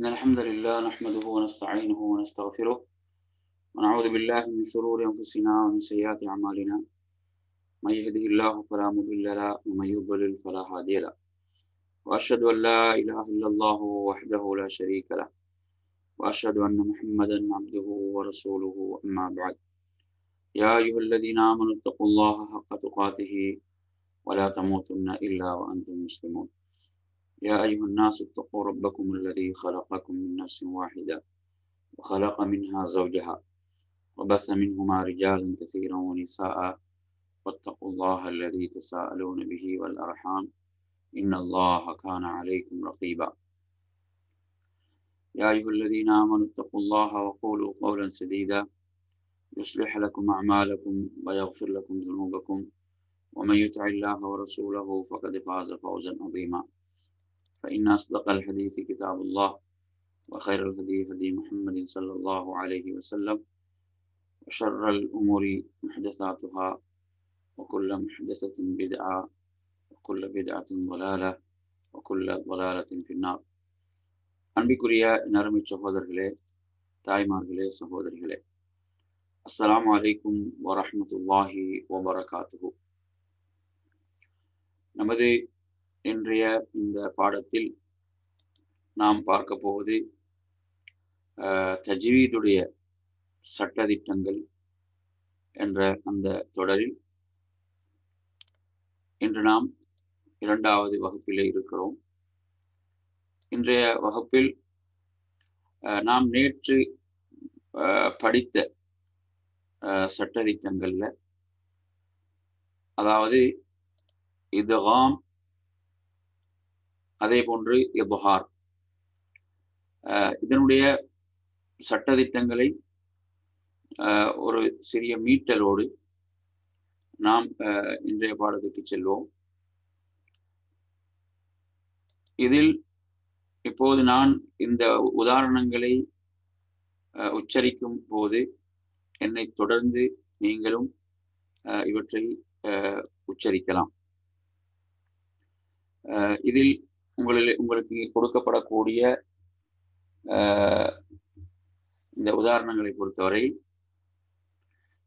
إن الحمد لله نحمده ونستعينه ونستغفره ونعوذ بالله من شرور أنفسنا ومن سيئات أعمالنا. من يهده الله فلا مضل له ومن يضلل فلا هادي له. وأشهد أن لا إله إلا الله وحده لا شريك له وأشهد أن محمدا عبده ورسوله. أما بعد، يا أيها الذين آمنوا اتقوا الله حق تقاته ولا تموتن إلا وأنتم مسلمون. يا أيها الناس اتقوا ربكم الذي خلقكم من نفس واحدة وخلق منها زوجها وبث منهما رجالا كثيرا ونساء واتقوا الله الذي تساءلون به والأرحام إن الله كان عليكم رقيبا. يا أيها الذين آمنوا اتقوا الله وقولوا قولا سديدا يصلح لكم أعمالكم ويغفر لكم ذنوبكم ومن يطع الله ورسوله فقد فاز فوزا عظيما. فإن أصدق الحديث كتاب الله وخير الهدي هدي محمد صلى الله عليه وسلم وشر الأمور محدثاتها وكل محدثة بدعة وكل بدعة ضلالة وكل ضلالة في النار. அன்பிற்குரிய நறுமை சகோதரர்களே, தாய்மார்களே, சகோதரிகளே, அஸ்ஸலாமு அலைக்கும் வரஹ்மத்துல்லாஹி வபரகாத்துஹு. நமது இன்றைய இந்த பாடத்தில் நாம் பார்க்க போவது தஜ்வீதுடைய சட்டதிட்டங்கள் என்ற அந்த தொடரில் இன்று நாம் 2வது வகுப்பிலே இருக்கிறோம். இன்றைய வகுப்பில் நாம் நேற்று படித்த சட்டதிட்டங்கள்ல, அதாவது இத்காம், அதே போன்று இப்ஹார், இதனுடைய சட்டதிட்டங்களை ஒரு சிறிய மீட்டலோடு நாம் இன்றைய பாடத்துக்கு செல்வோம். இதில் இப்போது நான் இந்த உதாரணங்களை உச்சரிக்கும் போது என்னை தொடர்ந்து நீங்களும் இவற்றை உச்சரிக்கலாம். இதில் உங்களுக்கு கொடுக்கப்படக்கூடிய இந்த உதாரணங்களை பொறுத்தவரை,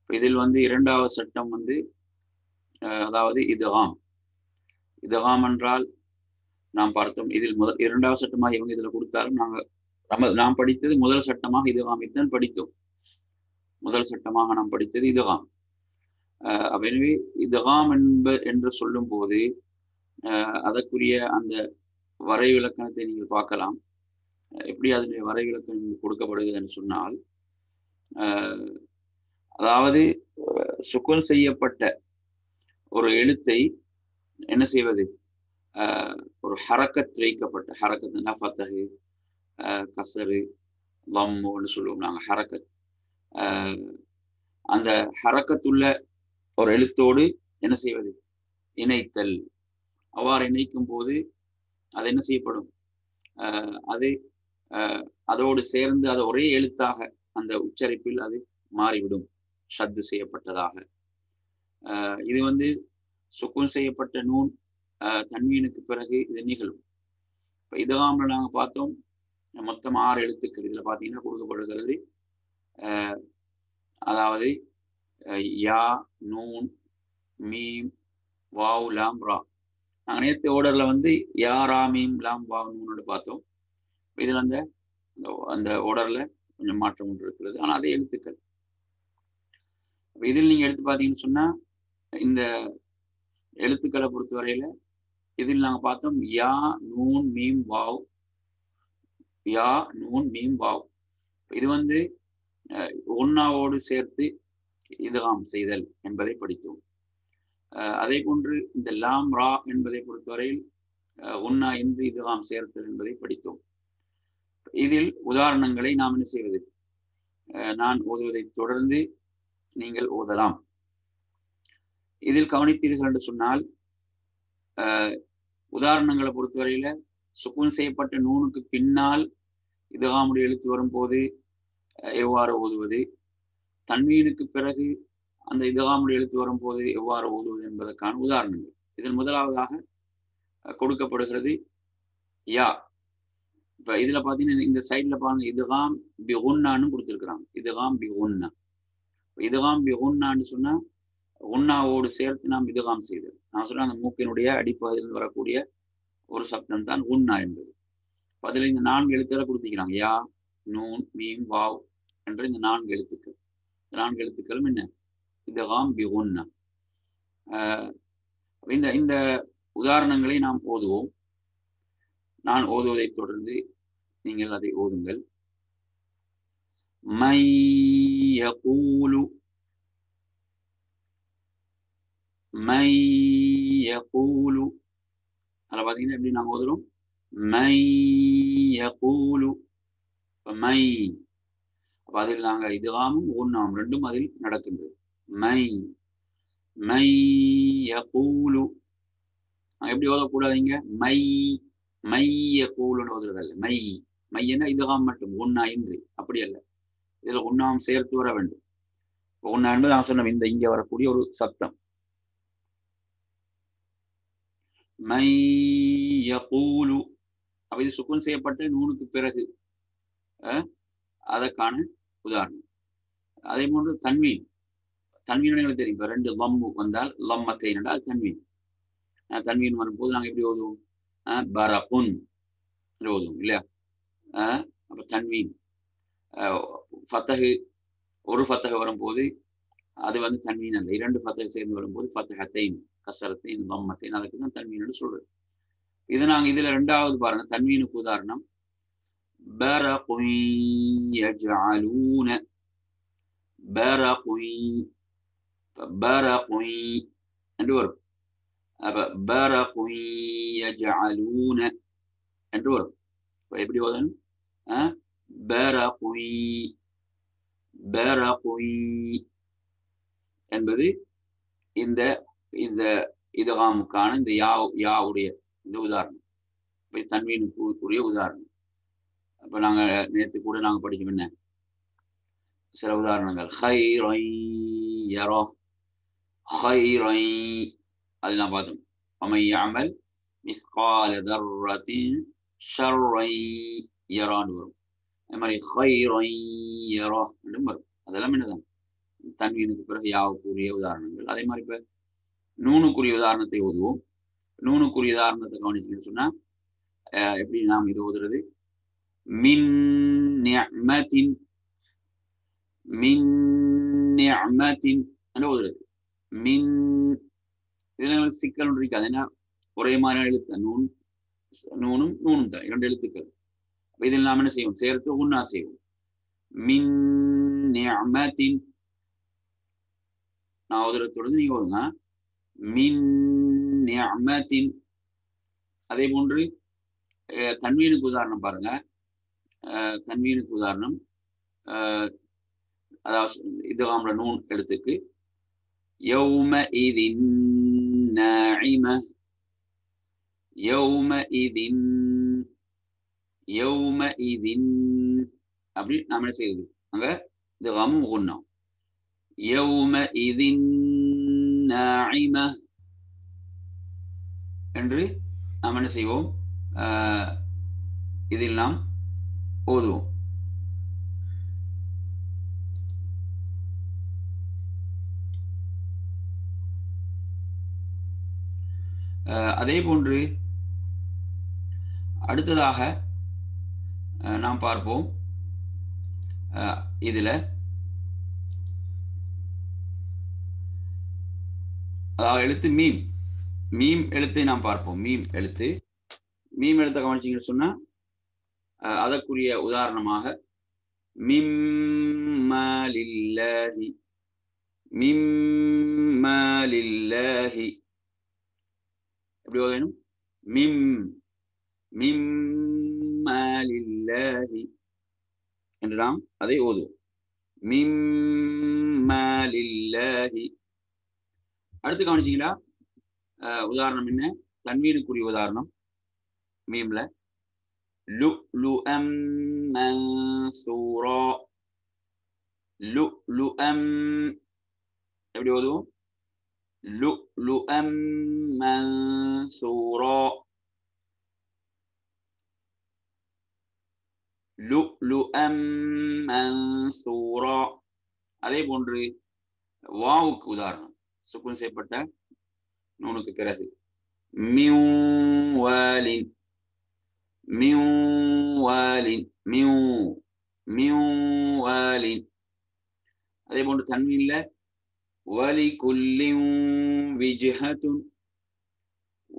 இதில் 2வது சட்டம் அதாவது இத்காம். இத்காம் என்றால் நாம் பார்த்தோம், இதில் 2வது சட்டமாக இவங்க இதில் கொடுத்தாலும் நாம் படித்தது முதல் சட்டமாக இத்காமைத்தான் படித்தோம். முதல் சட்டமாக நாம் படித்தது இத்காம். எனவே இத்காம் என்று சொல்லும் போது அதற்குரிய அந்த வரை விளக்கணத்தை நீங்கள் பார்க்கலாம். எப்படி அதனுடைய வரை விளக்கம் கொடுக்கப்படுகிறது என்று சொன்னால், அதாவது சுக்குன் செய்யப்பட்ட ஒரு எழுத்தை என்ன செய்வது, ஒரு ஹரக்கத் வைக்கப்பட்ட ஹரக்கத், ஃபத்தஹு, கஸ்ரு, லம்முன்னு சொல்லுவோம் நாங்கள் ஹரக்கத். அந்த ஹரக்கத்துள்ள ஒரு எழுத்தோடு என்ன செய்வது, இணைத்தல். அவ்வாறு இணைக்கும் போது அது என்ன செய்யப்படும், அது அதோடு சேர்ந்து அது ஒரே எழுத்தாக அந்த உச்சரிப்பில் அது மாறிவிடும், ஷத்து செய்யப்பட்டதாக. இது சுக்குன் செய்யப்பட்ட நூன் தன்வீனுக்கு பிறகு இது நிகழும். இப்போ இத்காம்ல நாங்கள் பார்த்தோம், மொத்தம் 6 எழுத்துக்கள் இதில் பார்த்தீங்கன்னா கொடுக்கப்படுகிறது. அதாவது யா, நூன், மீம், வாவ், லாம், ரா. நாங்கள் நேற்று ஓர்டர்ல யா, ரா, மீம், லாம், வாவ், நூனோடு பார்த்தோம். இதில் அந்த ஓர்டர்ல கொஞ்சம் மாற்றம் ஒன்று இருக்கிறது, ஆனால் அதே எழுத்துக்கள். இதில் நீங்க எடுத்து பார்த்தீங்கன்னு சொன்னா, இந்த எழுத்துக்களை பொறுத்தவரையில இதில் நாங்கள் பார்த்தோம் யா, நூன், மீம், வாவ். யா, நூன், மீம், வாவ். இது ஒன்னாவோடு சேர்த்து இத்காம் செய்தல் என்பதை படித்தோம். அதே போன்று இந்த லாம், ரா என்பதை பொறுத்தவரையில் ஒன்னா என்று இத்காம் சேர்த்தல் என்பதை படித்தோம். இதில் உதாரணங்களை நாம் என்ன செய்வது, நான் ஓதுவதை தொடர்ந்து நீங்கள் ஓதலாம். இதில் கவனித்தீர்கள் என்று சொன்னால், உதாரணங்களை பொறுத்தவரையில சுக்குன் செய்யப்பட்ட நூனுக்கு பின்னால் இத்காமுடைய எழுத்து வரும்போது எவ்வாறு ஓதுவது, தன்வீனுக்கு பிறகு அந்த இத்காமுடைய எழுத்து வரும்போது எவ்வாறு ஓதுவது என்பதற்கான உதாரணங்கள். இதில் முதலாவதாக கொடுக்கப்படுகிறது யா. இப்ப இதுல பாத்தீங்கன்னா இந்த சைட்ல பாருங்க இதுகாம் பிகுன்னான்னு கொடுத்துருக்குறாங்க. இதுகாம் பிகுன்னா. இதுகாம் பிகுன்னான்னு சொன்னா உன்னாவோடு சேர்த்து நாம் இதுகாம் செய்தது. நான் சொன்ன அந்த மூக்கினுடைய அடிப்பகுதியில் வரக்கூடிய ஒரு சப்தம் தான் உன்னா என்பது. அதுல இந்த 4 எழுத்துக்களை கொடுத்திருக்கிறாங்க. யா, நூன், மீம், வாவ் என்ற இந்த 4 எழுத்துக்கள். 4 எழுத்துக்களும் என்ன? இதுகாம் பிகுன்னா. இந்த இந்த உதாரணங்களை நாம் ஓதுவோம். நான் ஓதுவதை தொடர்ந்து நீங்கள் அதை ஓதுங்கள். மை யகூலு மை யகூலு. அதில் பார்த்தீங்கன்னா எப்படி நாங்கள் ஓதுறோம்? மை யகூலு. மை. அப்போ அதில் நாங்கள் இதுகாமும் ஊன்னாம் ரெண்டும் அதில் நடக்கின்றது. மை மை யகூலு. எப்படி ஓதக்கூடாதுங்க? மை மை யகூலுன்னு ஓதுறதல்ல. மை மையன்னா இதுகாம் மட்டும், ஒன்னா இன்றி. அப்படி அல்ல, இதுல ஒன்னாம் சேர்த்து வர வேண்டும். ஒன்னா என்பது நான் சொன்ன இந்த இங்க வரக்கூடிய ஒரு சப்தம். மை யகூலு. அப்ப இது சுக்குன் செய்யப்பட்ட நூனுக்கு பிறகு அதற்கான உதாரணம். அதே போன்று தன்வீன். தன்வீன் எங்களுக்கு தெரியும். இப்ப 2 லம்மு வந்தால் லம்மத்தை என்றால் தன்வீன். தன்வீன் வரும்போது நாங்கள் எப்படி ஓதுவோம்? பரகுன் ஓதுவோம் இல்லையா? அப்ப தன்வீன் ஃபத்தஹு, ஒரு ஃபத்தஹு வரும்போது அது வந்து தன்வீன் அல்ல. 2 ஃபத்தஹு சேர்ந்து வரும்போது ஃபத்தஹத்தைன், கஸரத்தைன், லம்மத்தைன், அதுக்கு தான் தன்வீன் சொல்றது. இது நாங்க இதுல 2வது பாருங்க. தன்வீனுக்கு உதாரணம் பரகுன் யஜ்அலூன. பரகுன் பரகுன் என்று வரும். அப்ப பரகுன் யஜ்அலூன என்று வரும். எப்படி ஓதணும்? பரகுன் பரகுன் என்பது இந்த இந்த இதுகாமுக்கான இந்த யாவுடைய இந்த உதாரணம். தன்வீனுக்குரிய உதாரணம். அப்ப நாங்க நேற்று கூட நாங்க படிச்சோம் என்ன சில உதாரணங்கள். ஹைரை யரா, ஹைரை அது நான் பார்த்தோம். ومن يعمل مثقال ذرة شرا يرى வரும். அதே மாதிரி ஹைரை யரா வரும். அதெல்லாம் என்னதான் தன்வீனுக்கு பிறகு யாவுக்குரிய உதாரணங்கள். அதே மாதிரி இப்ப நூனுக்குரிய உதாரணத்தை ஓதுவோம். நூனுக்குரிய உதாரணத்தை கவனிச்சுன்னு சொன்னா எப்படி நாம் இது ஓதுறது? மின் நிஅமத்தின், மின் நிஅமத்தின் என்று ஓதுறது. மின் இதுல சிக்கல் ஒன்று இருக்காது. ஏன்னா ஒரே மாதிரி எழுத்து நூனும் நூனும் தான் 2 எழுத்துக்கள். இதில் நாம் என்ன செய்வோம்? சேர்த்து உன்னா செய்வோம். மின் நிஅமத்தின். நான் ஓதுறது தொடர்ந்து நீங்க ஓதுங்க. மின் நிஅமத்தின். அதே போன்று தன்வீனுக்கு உதாரணம் பாருங்க. தன்வீனுக்கு உதாரணம் அதாவது இதுகாம்ல நூன் எழுத்துக்கு யௌமஇதின் நாஇம, யௌமஇதின் யௌமஇதின் அப்படி நாம என்ன செய்யுது? அங்க இதுகாம் குன்னா. யௌமஇதின் நாஇம என்று நாம் என்ன செய்வோம்? இதில் நாம் ஓதுவோம். அதே போன்று அடுத்ததாக நாம் பார்ப்போம். இதுல அதாவது எழுத்து மீம். மீம் எழுத்தை நாம் பார்ப்போம். மீம் எழுத்து. மீம் எழுத்தை கவனிச்சிங்கன்னு சொன்னா அதற்குரிய உதாரணமாக மிம்மலில்லாஹி, மிம்மலில்லாஹி எப்படி ஓதணும்? மிம் மிம்மலில்லாஹி என்று நாம் அதை ஓதுவோம். மிம்மலில்லாஹி. அடுத்து கவனிச்சிங்களா? உதாரணம் என்ன? தன்வீனுக்குரிய உதாரணம் மீம்ல லுஅம் மன்சூரா. லுஅம் எப்படி ஓதுவோம்? லுஅம் மன்சூரா. லுஅம் மன்சூரா. அதே போன்று வாவுக்கு உதாரணம் சுக்குன் செய்யப்பட்ட நூனுக்கு பிறகு மியூவாலின் மியூவாலின் மியூவாலின். அதே போன்று தன்வீன்ல வலிகுல்லின் விஜ்ஹத்துன்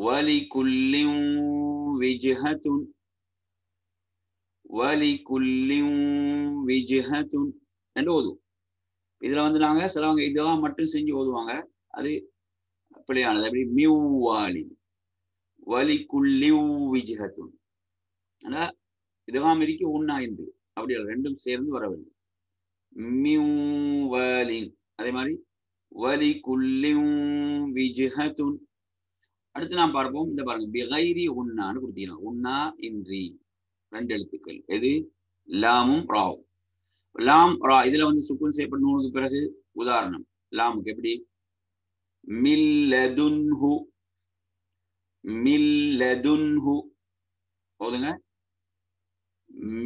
வலிகுல்லின் விஜ்ஹத்துன் வலிகுல்லின் விஜ்ஹத்துன் என்று ஓதுவோம். இதுல வந்து நாங்க சிலவங்க இதெல்லாம் மட்டும் செஞ்சு ஓதுவாங்க, அது பிழையானது. அப்படி மியூவாலின் வலிகுல்லின் விஜ்ஹத்துன். ஆனா இதெல்லாம் இருக்கு உன்னா என்று அப்படி ரெண்டும் சேர்ந்து வர வேண்டும். மியூவாலின். அதே மாதிரி வலிகுல்லின் விஜ்ஹத்துன். அடுத்து நாம் பார்ப்போம். இந்த பாருங்க பிகைரி உன்னான்னு கொடுத்தீங்கன்னா உன்னா இன்றி ரெண்டு எழுத்துக்கள். எது? லாமும் ராவும். லாம் ரா இதுல வந்து சுக்குன் செய்யப்பட்ட நூனுக்கு பிறகு உதாரணம் லாமுக்கு எப்படி மில்லதுன்ஹு மில்லதுன்ஹு ஓதுங்க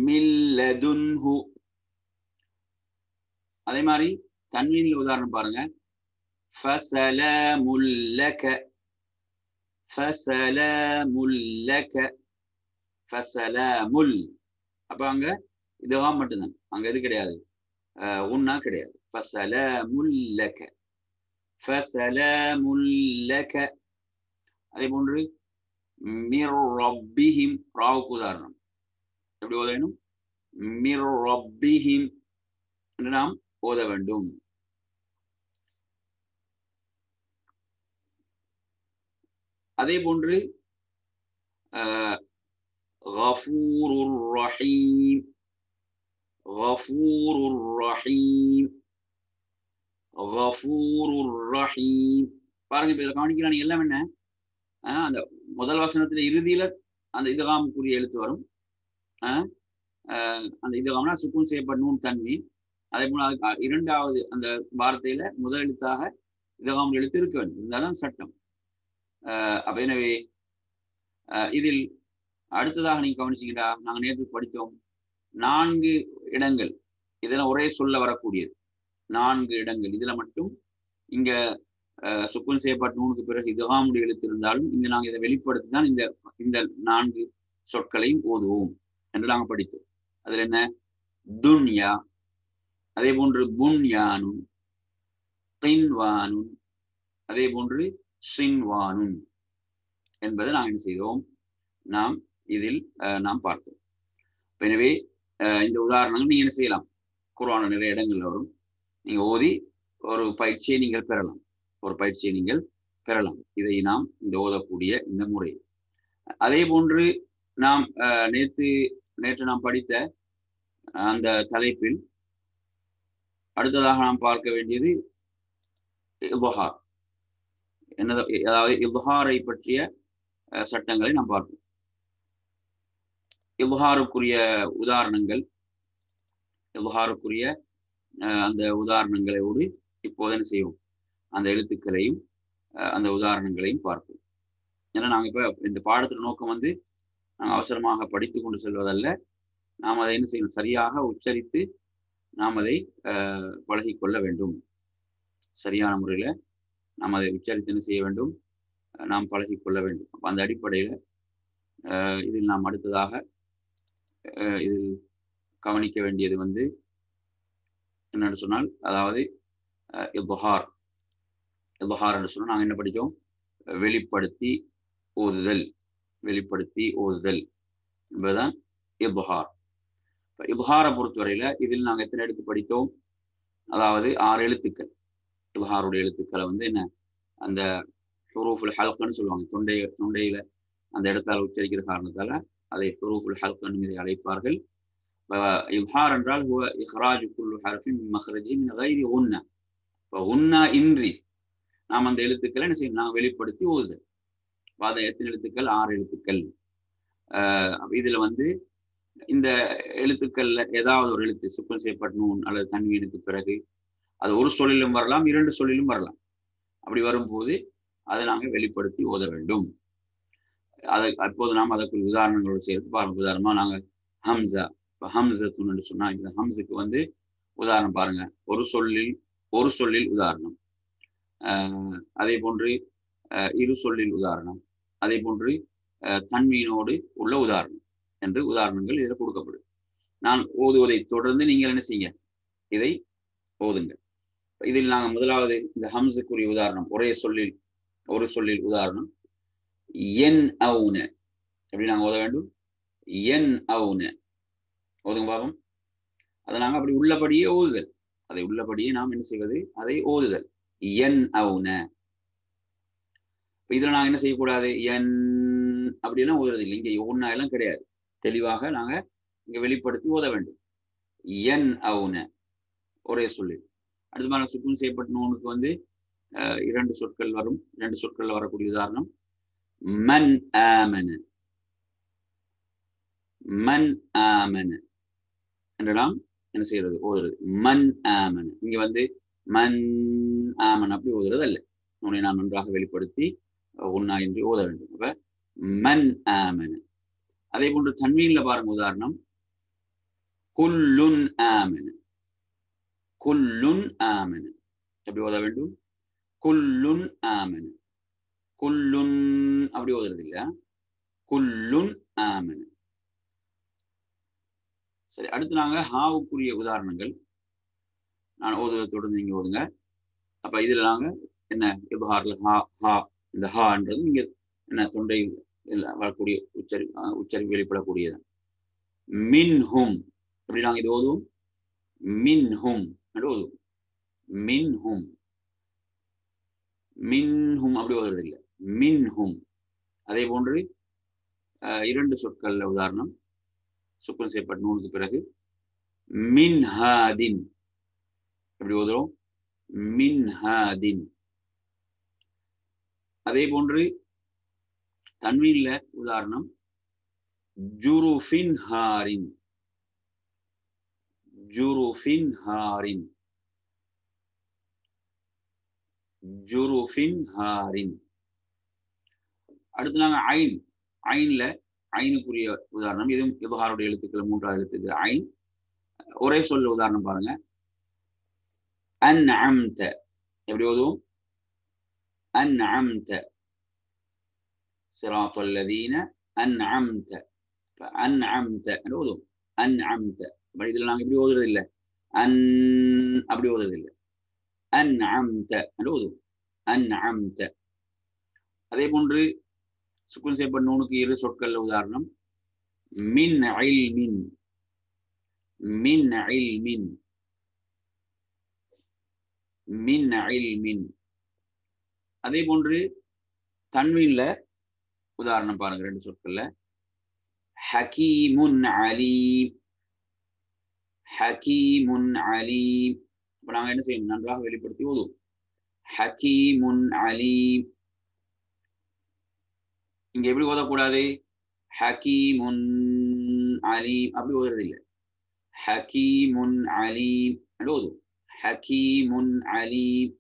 மில்லதுன்ஹு. அதே மாதிரி தன்வீன்ல உதாரணம் பாருங்க ஃபஸலாமுல் லக ஃபஸலாமுல் லக ஃபஸலாமுல். அப்ப அங்க இதுதான் மட்டும்தான், அங்க எது கிடையாது, உன்னா கிடையாது. ஃபஸலாமுல் லக ஃபஸலாமுல் லக. அதே போன்று மிர் ரப்பிஹிம் ராவுக்கு உதாரணம் எப்படி ஓத வேண்டும்? மிர் ரப்பிஹிம் என்று நாம் ஓத வேண்டும். அதே போன்று கஃபூருர் ரஹீம் கஃபூருர் ரஹீம் கஃபூருர் ரஹீம். பாருங்க, இப்ப இதை கவனிக்கலாம். நீங்க எல்லாம் என்ன, அந்த முதல் வசனத்துல இறுதியில அந்த இதகாமுக்குரிய எழுத்து வரும். அந்த இதகாம்னா சுக்குன் செய்யப்பட்ட நூன் தன்வீன். அதே போல இரண்டாவது அந்த வார்த்தையில முதல் எழுத்தாக இதகாம் எழுத்து இருக்க வேண்டும், இருந்தால்தான் சட்டம். அப்ப எனவே இதில் அடுத்ததாக நீங்க கவனிச்சீங்கடா, நாங்க நேற்று படித்தோம் 4 இடங்கள், இதெல்லாம் ஒரே சொல்ல வரக்கூடியது 4 இடங்கள். இதுல மட்டும் இங்க சுக்குன் செய்யப்பட்ட நூனுக்கு பிறகு இதகாமுடைய எழுத்து இருந்தாலும் இங்க நாங்க இதை வெளிப்படுத்தி தான் இந்த 4 சொற்களையும் ஓதுவோம் என்று நாங்க படித்தோம். அதுல என்ன? துன்யா, அதே போன்று புன்யானுன், கின்வானுன், அதே போன்று சின்வானுன் என்பதை நாங்கள் என்ன செய்தோம், நாம் இதில் நாம் பார்த்தோம். எனவே இந்த உதாரணங்கள் நீங்க என்ன செய்யலாம், குர்ஆன்ல நிறைய இடங்கள்ல வரும், நீங்க ஓதி ஒரு பயிற்சியை நீங்கள் பெறலாம், ஒரு பயிற்சியை நீங்கள் பெறலாம். இதை நாம் இந்த ஓதக்கூடிய இந்த முறை. அதே போன்று நாம் நேற்று நாம் படித்த அந்த தலைப்பில் அடுத்ததாக நாம் பார்க்க வேண்டியது இல்ஹார். என்னது? அதாவது இல்ஹாரை பற்றிய சட்டங்களை நாம் பார்ப்போம். இல்ஹாருக்குரிய உதாரணங்கள், இல்ஹாருக்குரிய அந்த உதாரணங்களோடு இப்போது என்ன செய்வோம், அந்த எழுத்துக்களையும் அந்த உதாரணங்களையும் பார்ப்போம். ஏன்னா நாங்கள் இப்போ இந்த பாடத்தின் நோக்கம் வந்து நாங்கள் அவசரமாக படித்து கொண்டு செல்வதல்ல, நாம் அதை என்ன செய்யணும், சரியாக உச்சரித்து நாம் அதை பழகிக்கொள்ள வேண்டும். சரியான முறையில் நாம் அதை உச்சரித்து என்ன செய்ய வேண்டும், நாம் பழகிக்கொள்ள வேண்டும். அப்போ அந்த அடிப்படையில் இதில் நாம் அடுத்ததாக இதில் கவனிக்க வேண்டியது வந்து என்னென்னு சொன்னால், அதாவது இல்ஹார். இல்ஹார் என்று சொன்னால் நாங்கள் என்ன படித்தோம், வெளிப்படுத்தி ஓதுதல், வெளிப்படுத்தி ஓதுதல் என்பதுதான் இல்ஹார். இல்ஹாரை பொறுத்தவரையில இதில் நாங்கள் எத்தனை எழுத்து படித்தோம், அதாவது 6 எழுத்துக்கள். இல்ஹாருடைய எழுத்துக்களை வந்து என்ன, அந்த ஹுரூஃபுல் ஹல்க்னு சொல்லுவாங்க, தொண்டையில அந்த இடத்தால் உச்சரிக்கிற காரணத்தால அதை ஹுரூஃபுல் ஹல்க்னு இதை அழைப்பார்கள். இல்ஹார் என்றால் ஹுவ இஹ்ராஜு குல்லு ஹர்ஃபின் மின் மக்ரஜிஹி மின் கைரி குன்னா. இப்போ குன்னா இன்றி நாம் அந்த எழுத்துக்களை என்ன செய்யணும், நாங்கள் வெளிப்படுத்தி ஓதுதல். அதை எத்தனை எழுத்துக்கள், 6 எழுத்துக்கள். இதுல வந்து இந்த எழுத்துக்கள்ல ஏதாவது ஒரு எழுத்து சுக்குன் செய்யப்பட்ட நூன் அல்லது தன்வீனுக்கு பிறகு அது ஒரு சொல்லிலும் வரலாம், 2 சொல்லிலும் வரலாம். அப்படி வரும்போது அதை நாங்கள் வெளிப்படுத்தி ஓத வேண்டும். அப்போது நாம் அதற்கு உதாரணங்களோடு சேர்த்து பாருங்க. உதாரணமா நாங்கள் ஹம்சா ஹம்சத்துன்னு என்று சொன்னா இந்த ஹம்ஸுக்கு வந்து உதாரணம் பாருங்க. ஒரு சொல்லில் உதாரணம், அதே போன்று இரு சொல்லில் உதாரணம், அதே போன்று தன்மீனோடு உள்ள உதாரணம் என்று உதாரணங்கள் இதில் கொடுக்கப்படும். நான் ஓதுவதை தொடர்ந்து நீங்கள் என்ன செய்ய இதை ஓதுங்க. இதில் நாங்கள் முதலாவது இந்த ஹம்ஸுக்குரிய உதாரணம் ஒரு சொல்லில் உதாரணம் என் அவுன எப்படி நாங்கள் ஓத வேண்டும்? என் அவுன ஓதுங்க பாபம். அதை நாங்கள் அப்படி உள்ளபடியே ஓதுதல், அதை உள்ளபடியே நாம் என்ன செய்வது? அதை ஓதுதல். என் அவுன. இதுல நாங்க என்ன செய்யக்கூடாது? என் அப்படியெல்லாம் ஓதுறது இல்லை. இங்க ஒன்னா எல்லாம் கிடையாது. தெளிவாக நாங்க இங்க வெளிப்படுத்தி ஓத வேண்டும். என் அவுன ஒரே சொல்லி. அடுத்த மாதிரி சுக்குன் செய்யப்பட்ட நூனுக்கு வந்து இரண்டு சொற்கள் வரும். இரண்டு சொற்கள்ல வரக்கூடிய உதாரணம் மன் ஆமன. மன் ஆமன என்று நாம் என்ன செய்யறது? ஓதுறது. மன் ஆமன. இங்க வந்து மன் ஆமன் அப்படி ஓதுறது அல்ல. நூனை நாம் நன்றாக வெளிப்படுத்தி ஒன்னா என்று ஓத வேண்டும். அப்ப மன் ஆமன. அதே போன்று தன்வீன்ல பாருங்க உதாரணம் குல்லுன் ஆமன. குல்லுன் ஆமன எப்படி ஓத வேண்டும்? குல்லுன் ஆமன. குல்லுன் அப்படி ஓதுறது இல்ல, குல்லுன் ஆமன. சரி, அடுத்து நாங்க ஹாவுக்குரிய உதாரணங்கள் நான் ஓதுவதை தொடர்ந்து நீங்க ஓதுங்க. அப்ப இதுல நாங்க என்ன இப்ஹார்ல ஹா ஹா இந்த ஹான்றது இங்க என்ன தொண்டை வரக்கூடிய உச்சரி வெளிப்படக்கூடியது. மின்ஹும் அப்படி நாங்க இது ஓதுவோம். மின்ஹும் என்று ஓதுவோம். மின்ஹும். மின்ஹும் அப்படி ஓதுறது இல்லை, மின்ஹும். அதே போன்று இரண்டு சொற்கள்ல உதாரணம் சுக்குன் செய்யப்பட்ட நூனுக்கு பிறகு மின்ஹாதின் எப்படி ஓதுறோம்? மின்ஹாதின். அதே போன்று தன்வீன்ல உதாரணம் ஜுருஃபின் ஹாரின். ஜுருஃபின் ஹாரின். ஜுருஃபின் ஹாரின். அடுத்து நாங்க ஐன். ஐன்ல ஐனுக்குரிய உதாரணம் இதுவும் இப்ஹாருடைய எழுத்துக்கள் மூன்றாவது எழுத்துக்கு ஐன். ஒரே சொல்ல உதாரணம் பாருங்க. அன்அம்த எப்படி ஓதுவோம்? அன்அம்த சிராத்தல் லதீன அன்அம்த. அன்அம்த என்று ஓதுவோம். அன்அம்த. இதுல நாங்க எப்படி ஓதுறது இல்லை, அன் அப்படி ஓதுறது இல்லை, அன்அம்த என்று ஓதுவோம். அன்அம்த. அதே போன்று சுக்குன் செய்யப்பட்ட நூனுக்கு இரு சொற்கள்ல உதாரணம் மின் இல்மின். மின் இல்மின். மின் இல்மின். அதே போன்று தன்வீன்ல உதாரணம் பாருங்க ரெண்டு சொற்கள்ல ஹகீமுன் அலீம். ஹகீமுன் அலீம். இப்ப நாங்க என்ன செய்யணும்? நன்றாக வெளிப்படுத்தி ஓதுவோம். ஹகீமுன் அலீம். இங்க எப்படி ஓதக்கூடாது? ஹகீமுன் அலீம் அப்படி ஓதுறது இல்லை, ஹகீமுன் அலீம் என்று ஓதுவோம். ஹகீமுன் அலீம்.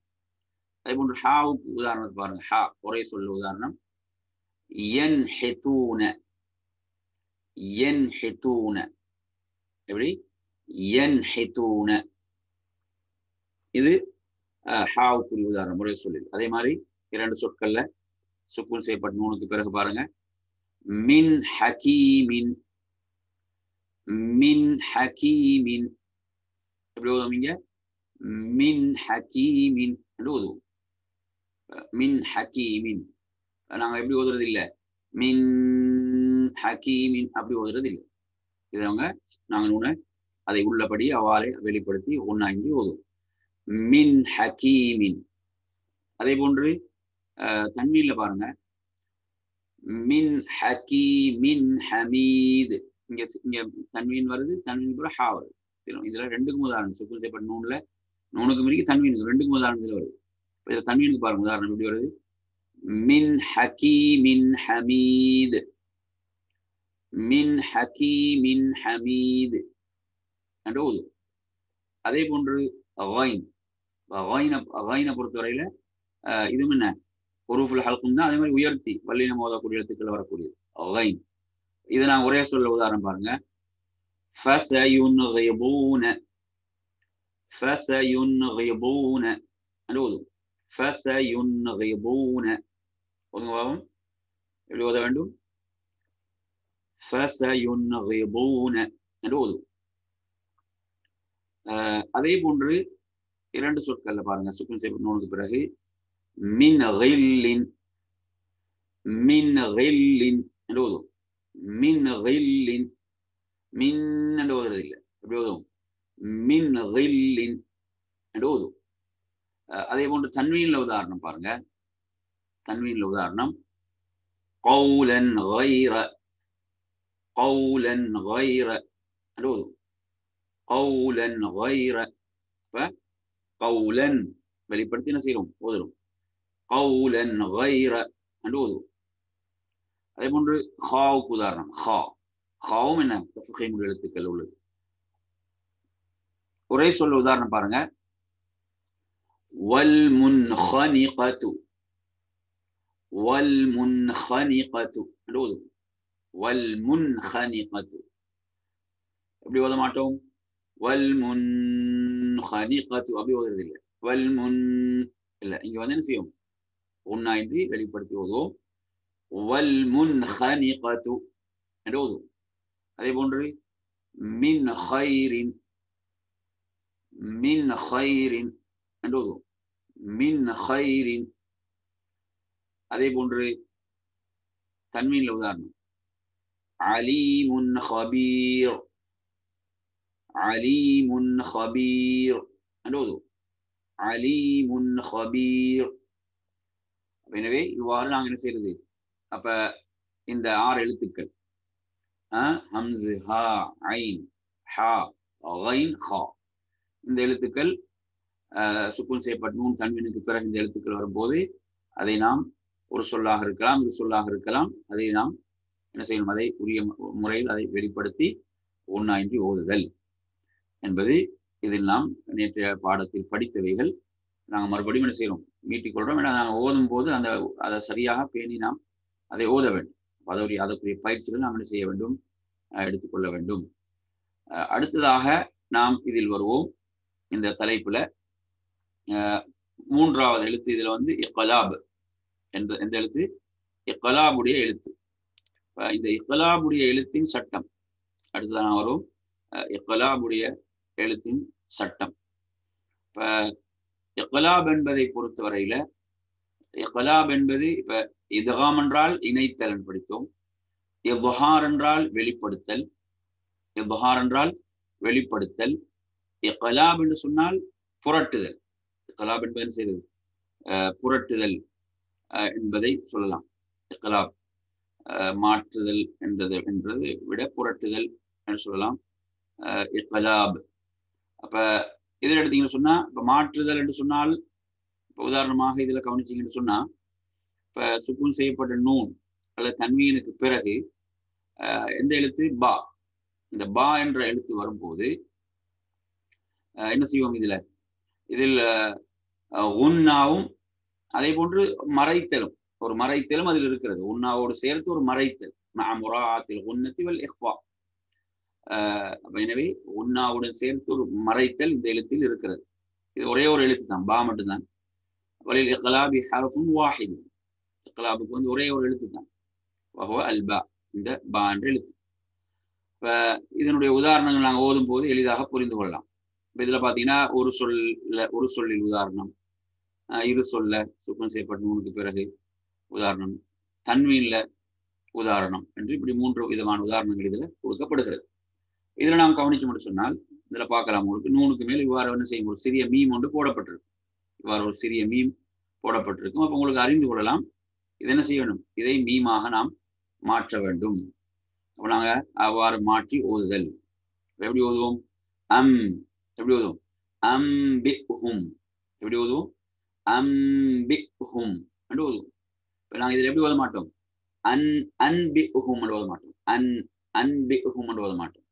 அதே போன்று ஹாவுக்கு உதாரணத்தை பாருங்க. ஹா ஒரே சொல்ல உதாரணம் யன்ஹிதூன. யன்ஹிதூன எப்படி? யன்ஹிதூன. இது ஹாவுக்குரிய உதாரணம் ஒரே சொல்லில். அதே மாதிரி இரண்டு சொற்கள்ல சுக்குன் செய்யப்பட்ட நூனுக்கு பிறகு பாருங்க மின் ஹகீமின். மின் ஹகீமின் எப்படி ஓதுவீங்க? மின் ஹகீமின் என்று ஓதுவோம். மின் ஹகீமின். நாங்க எப்படி ஓதுறது இல்லை, மின் ஹகீமின் அப்படி ஓதுறது இல்லை. இதவங்க நாங்க நூனை அதை உள்ளபடி அவ்வாறே வெளிப்படுத்தி ஒன்னாங்கி ஓதுவோம். மின் ஹகீமின். அதே போன்று தன்வீன்ல பாருங்க மின் ஹகீமின் ஹமீத். இங்க இங்க தன்வீன் வருது, தன்வீன் கூட ஹா வருது. இதுல ரெண்டுக்கும் உதாரணம் சுக்குன் செய்யப்பட்ட நூன்ல நூனுக்கு மிக தன்வீனுக்கு ரெண்டுக்கும் உதாரணத்துல வருது. இதுல தன்வீனுக்கு பாருங்க உதாரணம் எப்படி வருது? மின் ஹகீமின் ஹமீத். மின் ஹகீமின் ஹமீத் என்று ஓதும். அதே போன்று கைனை பொறுத்தவரையில இதுவும் என்ன ஹுரூஃபுல் ஹல்கும் தான். அதே மாதிரி உயர்த்தி வல்லினம் ஓதக்கூடிய எழுத்துக்கள் வரக்கூடியது கைன். இதை நான் ஒரே சொல்ல உதாரணம் பாருங்க فسينغضون فسينغضون أنوذ فسينغضون எப்படி ஓத வேண்டும் فسينغضون أنوذ அதே போன்று இரண்டு சொற்கள்ல பாருங்க சுக்குன் செய்யப்பட்ட நூனுக்கு பிறகு மின் கில்லின் மின் கில்லின் என்று ஓதும் மின் கில்லின் மின் என்று ஓதுறது இல்லை எப்படி ஓதும் மின் கில்லின் என்று ஓதும் அதே போன்று தன்வீன்ல உதாரணம் பாருங்க தன்வீன்ல உதாரணம் கௌலன் கைர கௌலன் கைர என்று ஓதும் கௌலன் கைர இப்ப கௌலன் வெளிப்படுத்தி என்ன செய்யறோம் ஓதுறோம் கௌலன் கைர என்று ஓதுவோம் அதே போன்று ஹாவுக்கு உதாரணம் ஹாவும் என்ன தஃகீமுல் எழுத்துக்கள் உள்ளது ஒரே சொல்ல உதாரணம் பாருங்க வல் முன்ஹனிகது வல் முன்ஹனிகது என்று ஓதுவோம் வல் முன்ஹனிகது எப்படி ஓத மாட்டோம் வல் முன்ஹனிகது அப்படி ஓதுறது இல்லை வல் முன் இல்லை இங்க வந்து என்ன செய்யும் ஒன்னா இன்றி வெளிப்படுத்தி ஓதுவோம் வல் முன்ஹனிகது என்று ஓதுவோம் அதே போன்று மின் ஹைரின் மின் ஹைரின் என்று ஓதுவோம் மின் ஹைரின் அதே போன்று தன்வீன்ல உதாரணம் அலீமுன் ஹபீர் அலீமுன் ஹபீர் என்று ஓதுவோம் அலீமுன் ஹபீர் எனவே இவ்வாறு நாங்கள் என்ன செய்யறது அப்ப இந்த 6 எழுத்துக்கள் ஹம்ஸ் ஹா ஐன் ஹா கைன் ஹா இந்த எழுத்துக்கள் சுக்குன் செய்யப்பட்ட நூன் தன்வீனுக்கு பிறகு இந்த எழுத்துக்கள் வரும்போது அதை நாம் ஒரு சொல்லாக இருக்கலாம் இரு சொல்லாக இருக்கலாம் அதை நாம் என்ன செய்யணும் அதை உரிய முறையில் அதை வெளிப்படுத்தி ஒன்னாயின்றி ஓதுதல் என்பது இதில் நாம் நேற்றைய பாடத்தில் படித்தவைகள் நாங்கள் மறுபடியும் என்ன செய்யறோம் மீட்டிக்கொள்றோம் ஏன்னா நாங்கள் ஓதும் போது அதை சரியாக பேணி நாம் அதை ஓத வேண்டும் அதற்குரிய பயிற்சிகள் நாம் என்ன செய்ய வேண்டும் எடுத்துக்கொள்ள வேண்டும் அடுத்ததாக நாம் இதில் வருவோம் இந்த தலைப்புல 3வது எழுத்து இதுல வந்து இக்லாப் எந்த எழுத்து இக்லாபுடைய எழுத்து இந்த இக்லாபுடைய எழுத்தின் சட்டம் அடுத்ததான் வரும் இக்லாபுடைய எழுத்தின் சட்டம் இப்ப இக்லாப் என்பதை பொறுத்தவரையில இக்லாப் என்பது இப்ப இத்காம் என்றால் இணைத்தல் படித்தோம் இத்ஹார் என்றால் வெளிப்படுத்தல் இத்ஹார் என்றால் வெளிப்படுத்தல் இக்லாப் என்று சொன்னால் புரட்டுதல் இக்லாப் என்பது என்ன செய்வது புரட்டுதல் என்பதை சொல்லலாம் இக்லாப் மாற்றுதல் என்றது விட புரட்டுதல் என்று சொல்லலாம் இக்லாப் அப்ப இதில் எடுத்தீங்கன்னு சொன்னா இப்ப மாற்றுதல் என்று சொன்னால் இப்ப உதாரணமாக இதுல கவனிச்சீங்கன்னு சொன்னா இப்ப சுக்குன் செய்யப்பட்ட நூன் அல்லது தன்வீனுக்கு பிறகு எந்த எழுத்து பா இந்த பா என்ற எழுத்து வரும்போது என்ன செய்வோம் இதில் உன்னாவும் அதே போன்று மறைத்தலும் ஒரு மறைத்தலும் அதில் இருக்கிறது உன்னாவோடு சேர்த்து ஒரு மறைத்தல் முராத்தில் உன்னத்தி வல் இஹ்பா எனவே உன்னாவுடன் சேர்த்து ஒரு மறைத்தல் இந்த எழுத்தில் இருக்கிறது இது ஒரே ஒரு எழுத்து தான் பா மட்டும்தான் வலில் இக்லாபி ஹர்ஃபுன் வாஹித் இக்லாபுக்கு வந்து ஒரே ஒரு எழுத்து தான் வஹுவ அல் பா இந்த பா என்ற எழுத்து இப்ப இதனுடைய உதாரணங்கள் நாங்கள் ஓதும் போது எளிதாக புரிந்து கொள்ளலாம் இப்ப இதுல பாத்தீங்கன்னா ஒரு சொல்லில் உதாரணம் இரு சொல்ல சுக்குன் செய்யப்பட்ட நூனுக்கு பிறகு உதாரணம் தன்வீன்ல உதாரணம் என்று இப்படி 3 விதமான உதாரணங்கள் இதுல கொடுக்கப்படுகிறது இதுல நாம் கவனிச்சு மட்டும் சொன்னால் இதுல பார்க்கலாம் உங்களுக்கு நூனுக்கு மேல் இவ்வாறு என்ன செய்யும் ஒரு சிறிய மீம் ஒன்று போடப்பட்டிருக்கும் இவ்வாறு ஒரு சிறிய மீம் போடப்பட்டிருக்கும் அப்ப உங்களுக்கு அறிந்து கொள்ளலாம் இது என்ன செய்ய வேண்டும் இதை மீமாக நாம் மாற்ற வேண்டும் அப்ப நாங்க அவ்வாறு மாற்றி ஓதுதல் எப்படி ஓதுவோம் எப்படி ஓதுவோம் அம்பிஹும் எப்படி ஓதுவோம் அம்பிஹும் என்று ஓதுவோம் இப்ப நாங்க இதில் எப்படி ஓத மாட்டோம் அன்பிஹும் என்று ஓத மாட்டோம் அன்பிஹும் என்று ஓத மாட்டோம்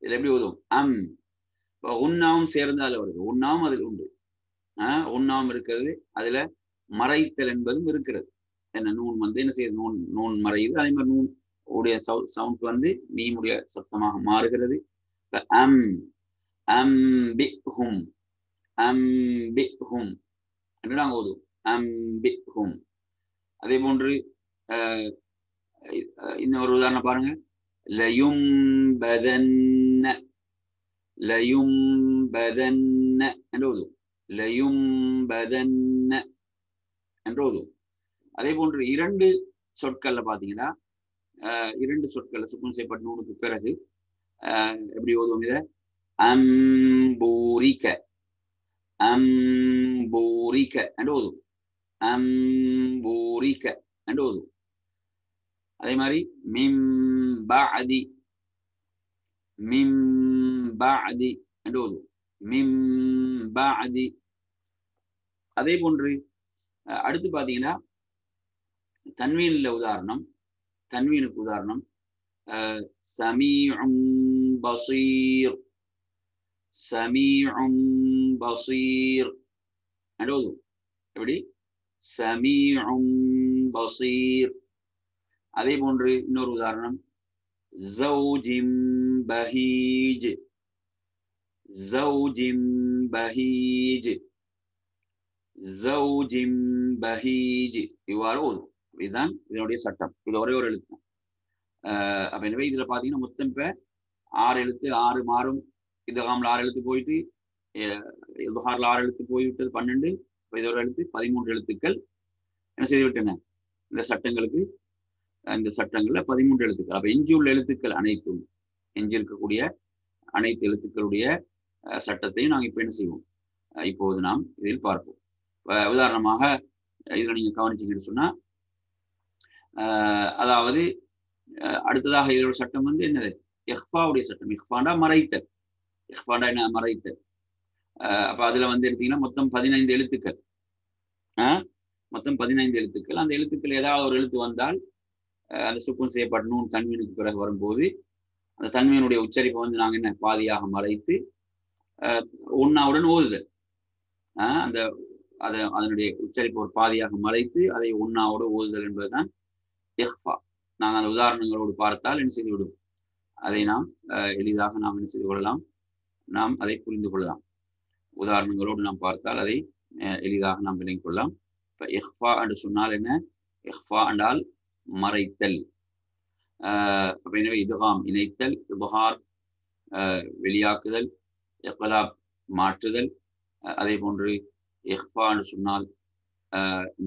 இதுல எப்படி ஓதுவோம் இப்போ உண்ணாவும் சேர்ந்து அதுல வருது உண்ணாவும் அதில் உண்டு உண்ணாவும் இருக்கிறது அதுல மறைத்தல் என்பதும் இருக்கிறது என்ன நூன் வந்து என்ன செய்யுது நூன் மறையுது அதே மாதிரி நூன் உடைய சவுண்ட் வந்து மீமுடைய சத்தமாக மாறுகிறது அம் அம்பிஹும் அம்பிஹும் என்று நாங்கள் ஓதுவோம். அம்பிஹும். அதே போன்று இன்னொரு உதாரணம் பாருங்க. லயும்பதன்ன லயும்பதன்ன என்று ஓதுவோம். லயும்பதன்ன என்று ஓதுவோம். அதே போன்று இரண்டு சொற்கள்ல பாத்தீங்கன்னா இரண்டு சொற்கள்ல சுக்குன் செய்யப்பட்ட நூனுக்கு பிறகு எப்படி ஓதுவோம் இத? அம்பூரிக்க அம்பூரிக்க என்று ஓதுவோம். அம்பூரிக்க என்று ஓதுவோம். அதே மாதிரி மிம்பஅதி மிம்பஅதி என்று ஓதுவோம். மிம்பஅதி. அதே போன்று அடுத்து பாத்தீங்கன்னா தன்வீன்ல உதாரணம். தன்வீனுக்கு உதாரணம் சமீஉம் பஸீர் சமீஉம் பஸீர் என்று ஓதுவோம். எப்படி? சமீஉம் பஸீர். அதே போன்று இன்னொரு உதாரணம் ஜௌஜிம் பஹீஜ் ஜௌஜிம் பஹீஜ் ஜௌஜிம் பஹீஜ் இவ்வாறு ஓதும். இதுதான் இதனுடைய சட்டம். இது ஒரே ஒரு எழுத்து. அப்ப எனவே இதுல பாத்தீங்கன்னா மொத்தம் இப்ப 6 எழுத்து, 6 மாறும். இதகாம்ல 6 எழுத்து போயிட்டு இல்ஹார்ல 6 எழுத்து போய்விட்டது 12. இதோட எழுத்து 13 எழுத்துக்கள் என்ன செய்து விட்டன இந்த சட்டங்களுக்கு. இந்த சட்டங்கள்ல 13 எழுத்துக்கள். அப்ப எஞ்சியுள்ள எழுத்துக்கள் அனைத்தும், எஞ்சி இருக்கக்கூடிய அனைத்து எழுத்துக்களுடைய சட்டத்தையும் நாங்கள் இப்ப என்ன செய்வோம், இப்போது நாம் இதில் பார்ப்போம். உதாரணமாக இதுல நீங்க கவனிச்சீங்கன்னு சொன்னா அதாவது அடுத்ததாக இதோட சட்டம் வந்து என்னது? இஹ்ஃபாவுடைய சட்டம். இஹ்ஃபாண்டா மறைத்தல். இஹ்ஃபாண்டா என்ன? மறைத்தல். அப்ப அதுல வந்து எடுத்தீங்கன்னா மொத்தம் 15 எழுத்துக்கள். மொத்தம் 15 எழுத்துக்கள். அந்த எழுத்துக்கள் ஏதாவது ஒரு எழுத்து வந்தால் அந்த சுக்குன் செய்யப்பட்ட நூன் தன்வீனுக்கு பிறகு வரும்போது அந்த தன்வீனுடைய உச்சரிப்பை வந்து நாங்கள் என்ன பாதியாக மறைத்து ஒன்னாவுடன் ஓதுதல். அந்த அதனுடைய உச்சரிப்பை ஒரு பாதியாக மறைத்து அதை ஒன்னாவோட ஓதுதல் என்பதுதான் இஹ்ஃபா. நாங்கள் அந்த உதாரணங்களோடு பார்த்தால் என்ன செய்து விடும், அதை நாம் எளிதாக நாம் என்ன செய்து கொள்ளலாம், நாம் அதை புரிந்து கொள்ளலாம். உதாரணங்களோடு நாம் பார்த்தால் அதை எளிதாக நாம் விளங்கிக் கொள்ளலாம். இப்ப இஹ்ஃபா என்று சொன்னால் என்ன? இஹ்ஃபா என்றால் மறைத்தல். அப்ப எனவே இதுகாம் இணைத்தல், இப்ஹார் வெளியாக்குதல், இக்லாப் மாற்றுதல். அதே போன்று இஹ்ஃபா என்று சொன்னால்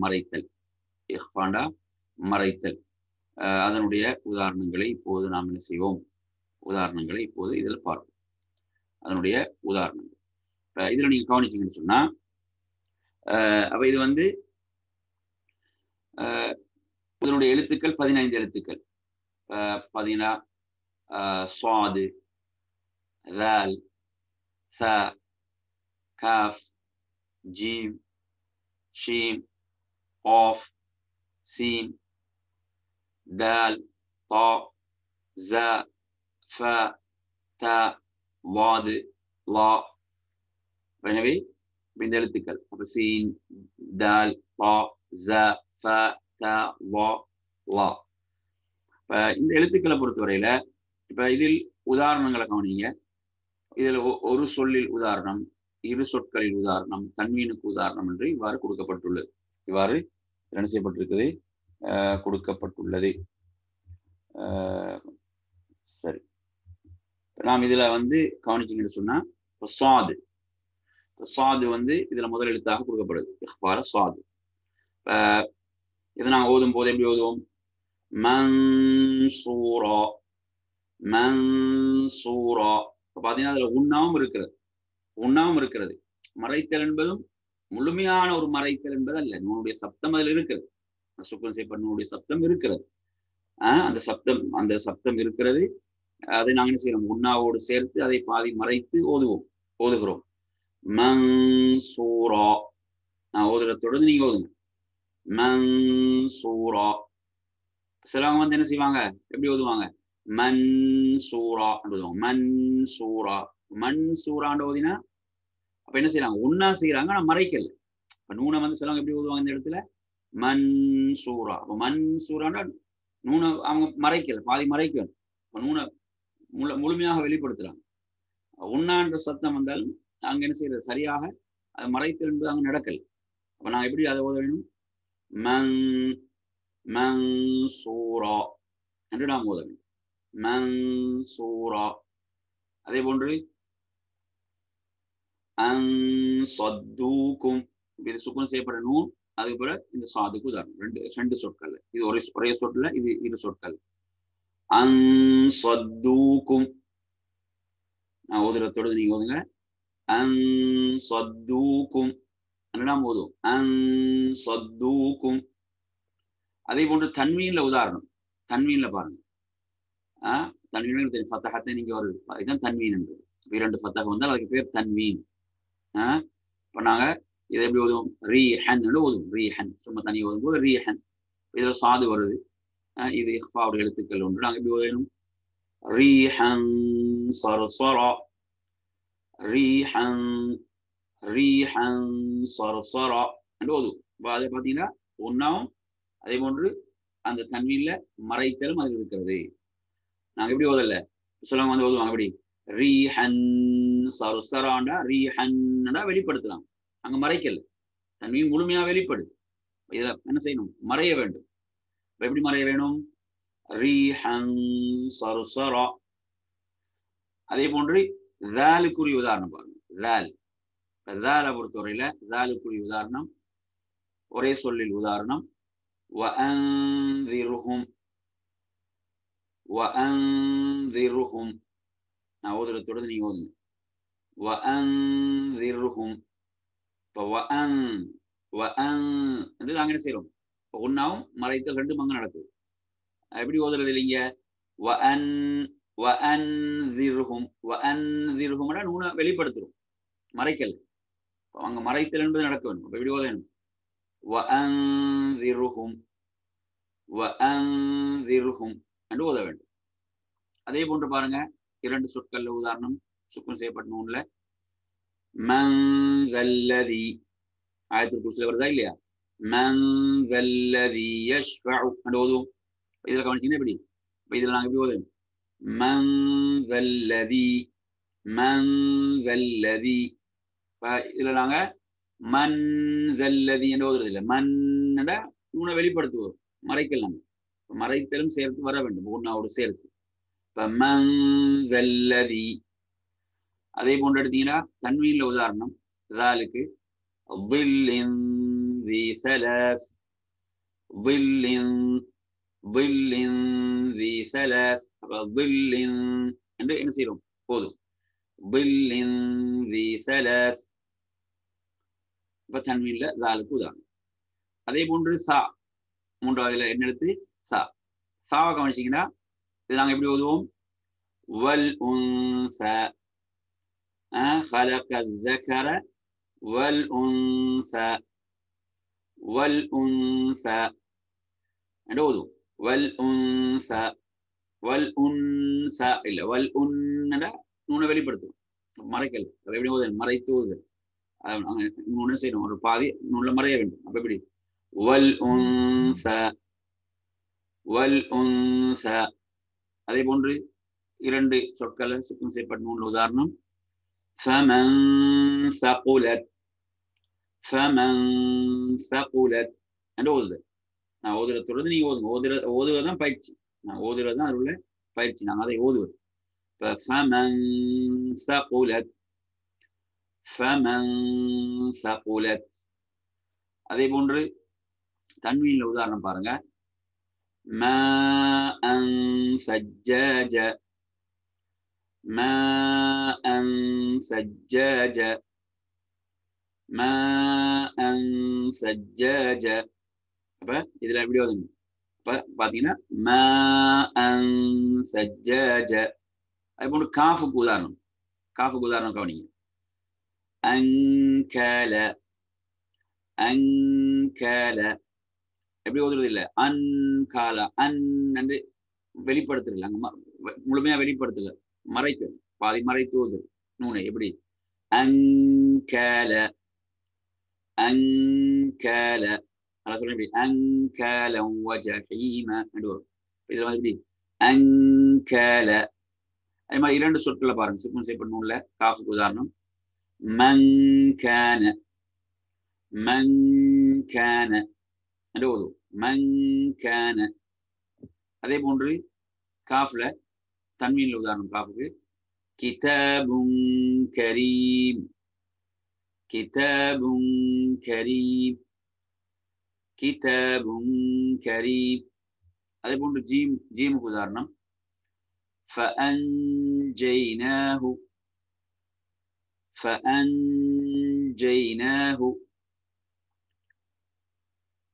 மறைத்தல். இஹ்ஃபாண்டா மறைத்தல். அதனுடைய உதாரணங்களை இப்போது நாம் என்ன செய்வோம், உதாரணங்களை இப்போது இதில் பார்ப்போம். அதனுடைய உதாரணங்கள் இதுல நீங்க கவனிச்சீங்கன்னு சொன்னா அப்ப இது வந்து இதனுடைய எழுத்துக்கள் 15 எழுத்துக்கள். பாத்தீங்கன்னா ஸாது, ذال, ثا, காஃப், ஜீம், ஷீம், قاف, சீம், دال, طا, زا, فا, تا, ضاد, லா. எனவே இந்த எழுத்துக்கள் அப்ப சீன், தால், பா, ஜா, ஃபா, தா, வா, லா. இந்த எழுத்துக்களை பொறுத்தவரையில இப்ப இதில் உதாரணங்களை கவனிங்க. இதில் ஒரு சொல்லில் உதாரணம், இரு சொற்களில் உதாரணம், தன்வீனுக்கு உதாரணம் என்று இவ்வாறு கொடுக்கப்பட்டுள்ளது. இவ்வாறு என்ன செய்யப்பட்டிருக்குது, கொடுக்கப்பட்டுள்ளது. சரி, நாம் இதுல வந்து கவனிச்சீங்கன்னு சொன்னா சாது, சாது வந்து இதுல முதல் எழுத்தாக கொடுக்கப்படுது. இஹ்ஃபால சாது. இதை நாங்கள் ஓதும் போது எப்படி ஓதுவோம்? மன்சூரா, மன்சூரா. பாத்தீங்கன்னா அதுல உண்ணாவும் இருக்கிறது, உண்ணாவும் இருக்கிறது. மறைத்தல் என்பதும் முழுமையான ஒரு மறைத்தல் என்பது அல்ல. நூனுடைய சப்தம் அதில் இருக்கிறது. சுக்குன் செய்யப்பட்ட நூனுடைய சப்தம் இருக்கிறது. அந்த சப்தம் இருக்கிறது. அதை நாங்கள் என்ன செய்யறோம், உண்ணாவோடு சேர்த்து அதை பாதி மறைத்து ஓதுகிறோம். மன்சூரா. நான் ஓதுற தொடர்ந்து நீங்க ஓதுங்க. மன்சூரா. சிலவங்க வந்து என்ன செய்வாங்க, எப்படி ஓதுவாங்க, மன்சூரா ஓதுவாங்க. மன்சூரா, மன்சூரான்னு ஓதினா அப்ப என்ன செய்யறாங்க, உண்ணா செய்யறாங்க, ஆனா மறைக்கல. இப்ப நூனை வந்து சிலவங்க எப்படி ஓதுவாங்க இந்த இடத்துல, மன்சூரா. அப்ப மன்சூரான்னா நூனை அவங்க மறைக்கல, பாதி மறைக்கணும். இப்ப நூனை முழுமையாக வெளிப்படுத்துறாங்க. உண்ணான்ற சத்தம் வந்தாலும் அங்க என்ன செய்யறது சரியாக அது மறைத்தல் என்பது அங்க நடக்கல். அப்ப நான் எப்படி அதை ஓத வேணும்? மன் மன்சூரா என்று நாம் ஓத வேண்டும். மன்சூரா. அதே போன்று அன்சத்தூக்கும் இது சுக்குன் செய்யப்பட்ட நூன், அதுக்கு பிறகு இந்த சாதுக்கு உதாரணம் ரெண்டு சொற்கள். இது ஒரே சொற்கள், இது இரு சொற்கள். அன்சத்தூக்கும் நான் ஓதுறதோடு நீங்க ஓதுங்க. அன்சத்தூக்கும் நாம் ஓதுவோம். அன்சத்தூக்கும். அதே போன்று தன்வீன்ல உதாரணம். தன்வீன்ல பாருங்க. தன்வீன் தெரியும், ஃபத்தஹத்தை நீங்க வருது, இதுதான் தன்வீன் என்பது. இரண்டு ஃபத்தஹ் வந்தால் அதுக்கு பேர் தன்வீன். இப்போ நாங்க இதை எப்படி ஓதுவோம்? ரீஹன் ஓதுவோம். ரீஹன் சும்மா தனி ஓதும் போது ரீஹன், இதுல சாது வருது, இது இஃபாவுடைய எழுத்துக்கள் ஒன்று. நாங்கள் எப்படி ஓதணும்? ரீஹன் சர்சரா, ரீஹன் ரீஹன் சர்சரா என்று ஓதுவோம். இப்போ அதை பார்த்தீங்கன்னா ஒன்றாவும் அதே போன்று அந்த தன்வீன்ல மறைத்தலும் அது இருக்கிறது. நாங்கள் எப்படி ஓதல சொல்லுவாங்க வந்து ஓதுவாங்க எப்படி? ரீஹன் சர்சராண்டா ரீஹன்னா வெளிப்படுத்தலாம், அங்க மறைக்கல, தன்வீன் முழுமையா வெளிப்படுது. இதை என்ன செய்யணும்? மறைய வேண்டும். எப்படி மறைய வேணும்? ரீஹன் சர்சரா. அதே போன்று ذالுக்குரிய உதாரணம் பாருங்க. ذال பொறுத்தவரையில ذالுக்குரிய உதாரணம் ஒரே சொல்லில் உதாரணம் وأنذرهم وأنذرهم. நான் ஓதுறதோடு நீங்க ஓதுங்க. وأنذرهم. இப்போ என்று நாங்க என்ன செய்யறோம்? ஒன்னாவும் மறைத்தல் ரெண்டும் அங்க நடக்குது. எப்படி ஓதுறது இல்லைங்க? وأنذرهم நூனை வெளிப்படுத்துறோம், மறைக்கல். அங்க மறைத்தல் என்பது நடக்க வேண்டும். அப்ப எப்படி ஓத வேணும்? وأنذرهم என்று ஓத வேண்டும். அதே போன்று பாருங்க, இரண்டு சொற்கள்ல உதாரணம் சுக்குன் செய்யப்பட்ட நூன்ல மன் ذல்லதி ஆயத்துல் குர்சில வருதா இல்லையா? மன் ذல்லதி யஷ்ஃபஉ என்று ஓதுவோம். இதுல கவனிச்சீங்கன்னா எப்படி? இதுல நாங்க எப்படி ஓதுவோம்? மன் ذல்லதி. இதுல நாங்க மன் ذல்லதி என்று ஓதுறது இல்லை. மன் நூனை வெளிப்படுத்துவோம், மறைக்கல். நம்ம மறைத்தலும் சேர்த்து வர வேண்டும், ஒன்னாவோடு சேர்த்து. இப்ப மன் ذல்லதி. அதே போன்று எடுத்தீங்கன்னா தன்வீன்ல உதாரணம் ذالுக்கு ظل ذي ثلاث ظل என்று என்ன செய்யறோம்? போதும். ظل ذي ثلاث. இப்ப தன்வீன்ல ذالுக்கு உதாரணம். அதே போன்று சா மூன்றாவதுல என்ன எடுத்து சா. சாவை கவனிச்சீங்கன்னா இது நாங்க எப்படி ஓதுவோம்? வல் உன்சா خلق الذكر والأنثى என்று ஓதுவோம். والأنثى இல்ல, நூனை வெளிப்படுத்தும், மறைக்கல். எப்படி ஓதும்? மறைத்து ஓதுதல். என்ன செய்யணும்? ஒரு பாதி நூல்ல மறைய வேண்டும். அப்ப எப்படி? والأنثى. அதே போன்று இரண்டு சொற்கள் சுத்தம் செய்யப்பட்ட நூல் உதாரணம் فمن ثقلت என்று ஓதுதல். நான் ஓதுறதோடு நீங்க ஓதுங்க. ஓதுவதுதான் பயிற்சி. நான் ஓதுறதுதான் அது உள்ள பயிற்சி. நாங்கள் அதை ஓதுவது. فمن ثقلت. அதே போன்று தன்வீன்ல உதாரணம் பாருங்க ماء ثجاجا அப்ப இதுல எப்படி வருது? அப்ப பாத்தீங்கன்னா ماء ثجاجا. அதே போன்று காஃபுக்கு உதாரணம் கவனிங்க. அன்கால எப்படி ஓதுறது இல்ல, அன்கால என்று வெளிப்படுத்துறது. அங்க முழுமையா வெளிப்படுத்தல, மறைக்க பாதி மறைத்து ஓதுறது நூனை. எப்படி? அன்கால அத சொல்ல எப்படி? அன்காலம் வஜஹீம என்று வரும். இதுல எப்படி? அன்கால அதே மாதிரி இரண்டு சொற்களை பாருங்க சுக்குன் செய்யப்பட்ட நூல்ல காஃபுக்கு உதாரணம் மன் கான மன் கான என்று ஓதும் மன் கான. அதே போன்று காஃப்ல தன்வீன்ல உதாரணம் காஃபுக்கு கிதாபுன் கரீம் கிதாபுன் கரீம் கிதாபுன் கரீம். அதே போன்று ஜீமுக்கு உதாரணம் فأنجيناه فأنجيناه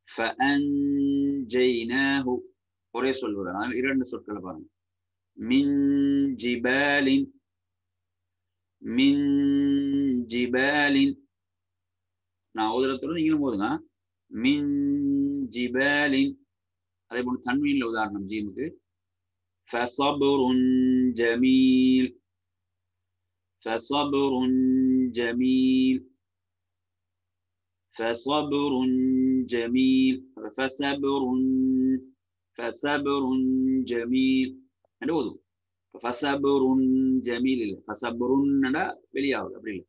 فأنجيناه. ஒரே சொல்வதனால் இரண்டு சொற்களை பாருங்க மின் ஜிபாலின் மின் ஜிபாலின். நான் ஓதுறதுடன் நீங்களும் போதுங்க மின் ஜிபாலின். அதே போன்று தன்வீன்ல உதாரணம் ஜீமுக்கு فصبر جميل فصبر جميل فصبر جميل فصبر جميل. فصبر جميل இல்லை فصبرன்னா வெளியாகுது அப்படி இல்லை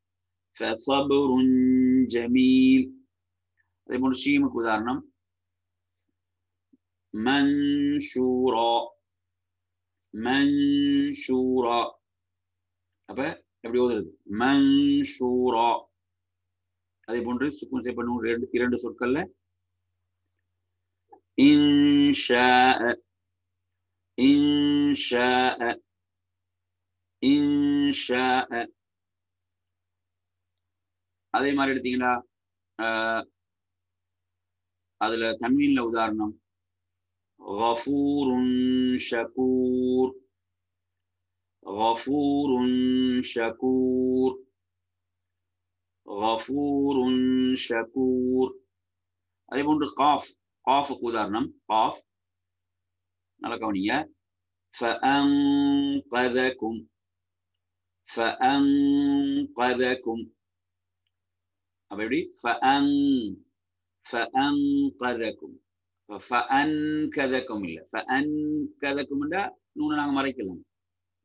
فصبر جميل. அதே போன்று ஷீமுக்கு உதாரணம் மன்ஷூரா மன்ஷூரா. அப்ப எப்படி ஓதுறது மன்ஷூரா. அதே போன்று சுக்குன் செய்யப்படும் இரண்டு சொற்கள்ல இன்ஷா இன்ஷா இன்ஷா. அதே மாதிரி எடுத்தீங்கன்னா அதுல தன்வீன்ல உதாரணம் غفور شكور غفور شكور غفور شكور. அதே போன்று காஃபுக்கு உதாரணம் காஃப் நல்ல கவனிங்க فأنقذكم فأنقذكم. அப்ப எப்படி فأنقذكم فأنكذكم இல்ல فأنكذكம்னா நூனை நாங்க மறைக்கலாம்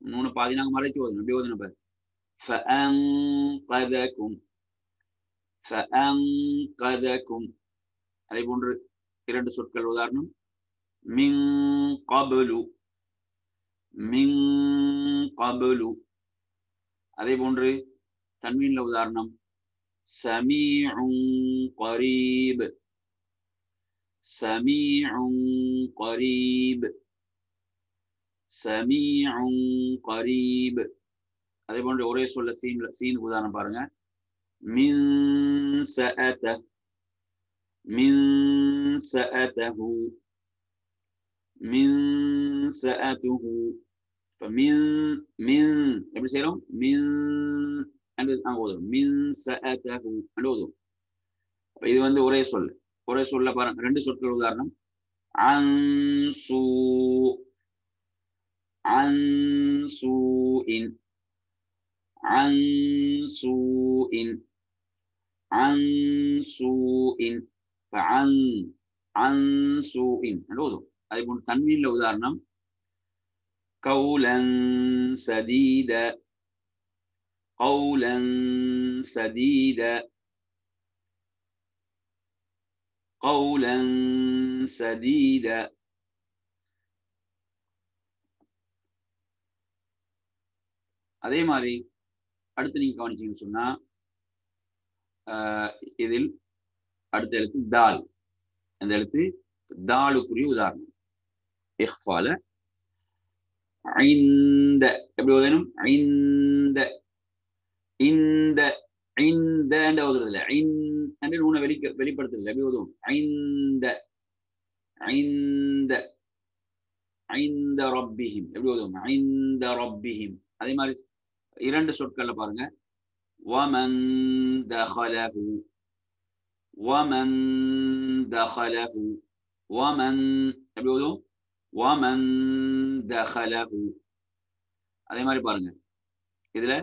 நூனை பாதி நாங்க மறைச்சு ஓதணும் எப்படி ஓதணும் பாரு فأنقذكم فأنقذكم. அதே போன்று இரண்டு சொற்கள் உதாரணம் من قبل من قبل. அதே போன்று தன்வீன்ல உதாரணம் سميع قريب سميع قريب سميع قريب. அதே போன்று ஒரே சொல்ல சீனுக்கு உதாரணம் பாருங்க من سأته من سأته من سأته. من எப்படி செய்யறோம் من ஓதும் من سأته ஓதும். இது ஒரே சொல்ல பாருங்க ரெண்டு சொற்கள் உதாரணம் அன்சூ அன்சூஇன் அன்சூஇன் அன்சூஇன் அன்சூஇன் ஓதும். அதே போன்று தன்வீன்ல உதாரணம் கௌலன் சதீத கௌலன் சதீத قولا سديدا. அதே மாதிரி அடுத்து நீங்க கவனிச்சீங்கன்னு சொன்னா இதில் அடுத்த எழுத்து தால். அந்த எழுத்து தாலுக்குரிய உதாரணம் இஹ்ஃபால ஐந்த எப்படி ஓதணும் ஐந்த இந்த ஐந்த ஓதுறதுல ஐந்து நூனை வெளிப்படுத்துறது எப்படி ஓதும் ஐந்த ஐந்த ஐந்த ரப்பிஹிம் எப்படி ஓதும் ஐந்த ரப்பிஹிம். அதே மாதிரி இரண்டு சொற்கள்ல பாருங்க வமன் தஹலஹு வமன் தஹலஹு வமன் எப்படி ஓதும் வமன் தஹலஹு. அதே மாதிரி பாருங்க இதுல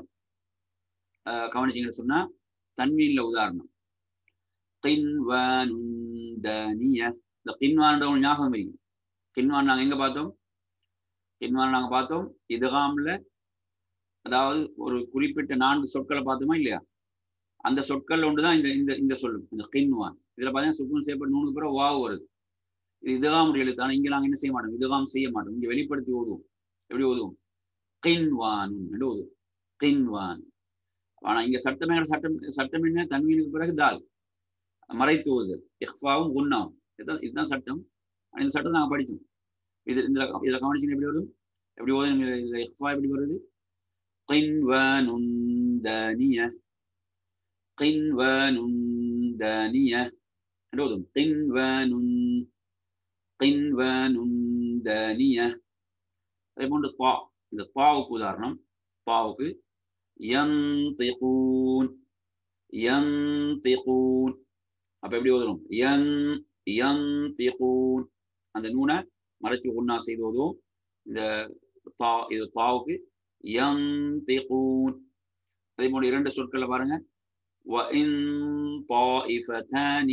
கவனிச்சீங்கன்னு சொன்னா தன்வீன்ல உதாரணம் கின்வானுன் தானிய. இந்த கின்வான் ஞாபகம் இருக்கு கின்வான் நாங்க எங்க பார்த்தோம் கின்வான் நாங்க பார்த்தோம் இதுகாம்ல அதாவது ஒரு குறிப்பிட்ட 4 சொற்களை பார்த்தோமா இல்லையா, அந்த சொற்கள் ஒன்றுதான் இந்த இந்த இந்த சொல்லு, இந்த கின்வான். இதுல பார்த்தீங்கன்னா சுக்குன் செய்யப்பட்ட நூனுக்கு பிறகு வாவ் வருது. இது இதுகாம் எழுத்தான. இங்க நாங்க என்ன செய்ய மாட்டோம், இதுகாம் செய்ய மாட்டோம். இங்க வெளிப்படுத்தி ஓதுவோம். எப்படி ஓதுவோம்? கின்வான் என்று ஓதுவோம். கின்வான். ஆனா இங்க சட்டம் என்ன? தன்வீனுக்கு பிறகு தால், மறைத்து ஓதுதல், இஹ்ஃபாவும் குன்னாவும். இதுதான் சட்டம். இந்த சட்டம் நாங்க படித்தோம். இதுல கவனிச்சு எப்படி வரும், எப்படி ஓதும்? இஹ்ஃபா எப்படி வருது? கின்வானுன் தானிய, கின்வானுன் தானிய என்று ஓதும். கின்வானுன், கின்வானுன் தானிய. அதே போன்று தா, இந்த தாவுக்கு உதாரணம், தாவுக்கு யன்திகூன், யன்திகூன். அப்ப எப்படி ஓதுறோம்? யன்திகூன். அந்த நூனை மறைச்சு குன்னா செய்து ஓதுவோம். இந்த தா, இது தாவுக்கு யன்திகூன். அதே போன்று 2 சொற்களை பாருங்க. وَإِن طَائِفَتَانِ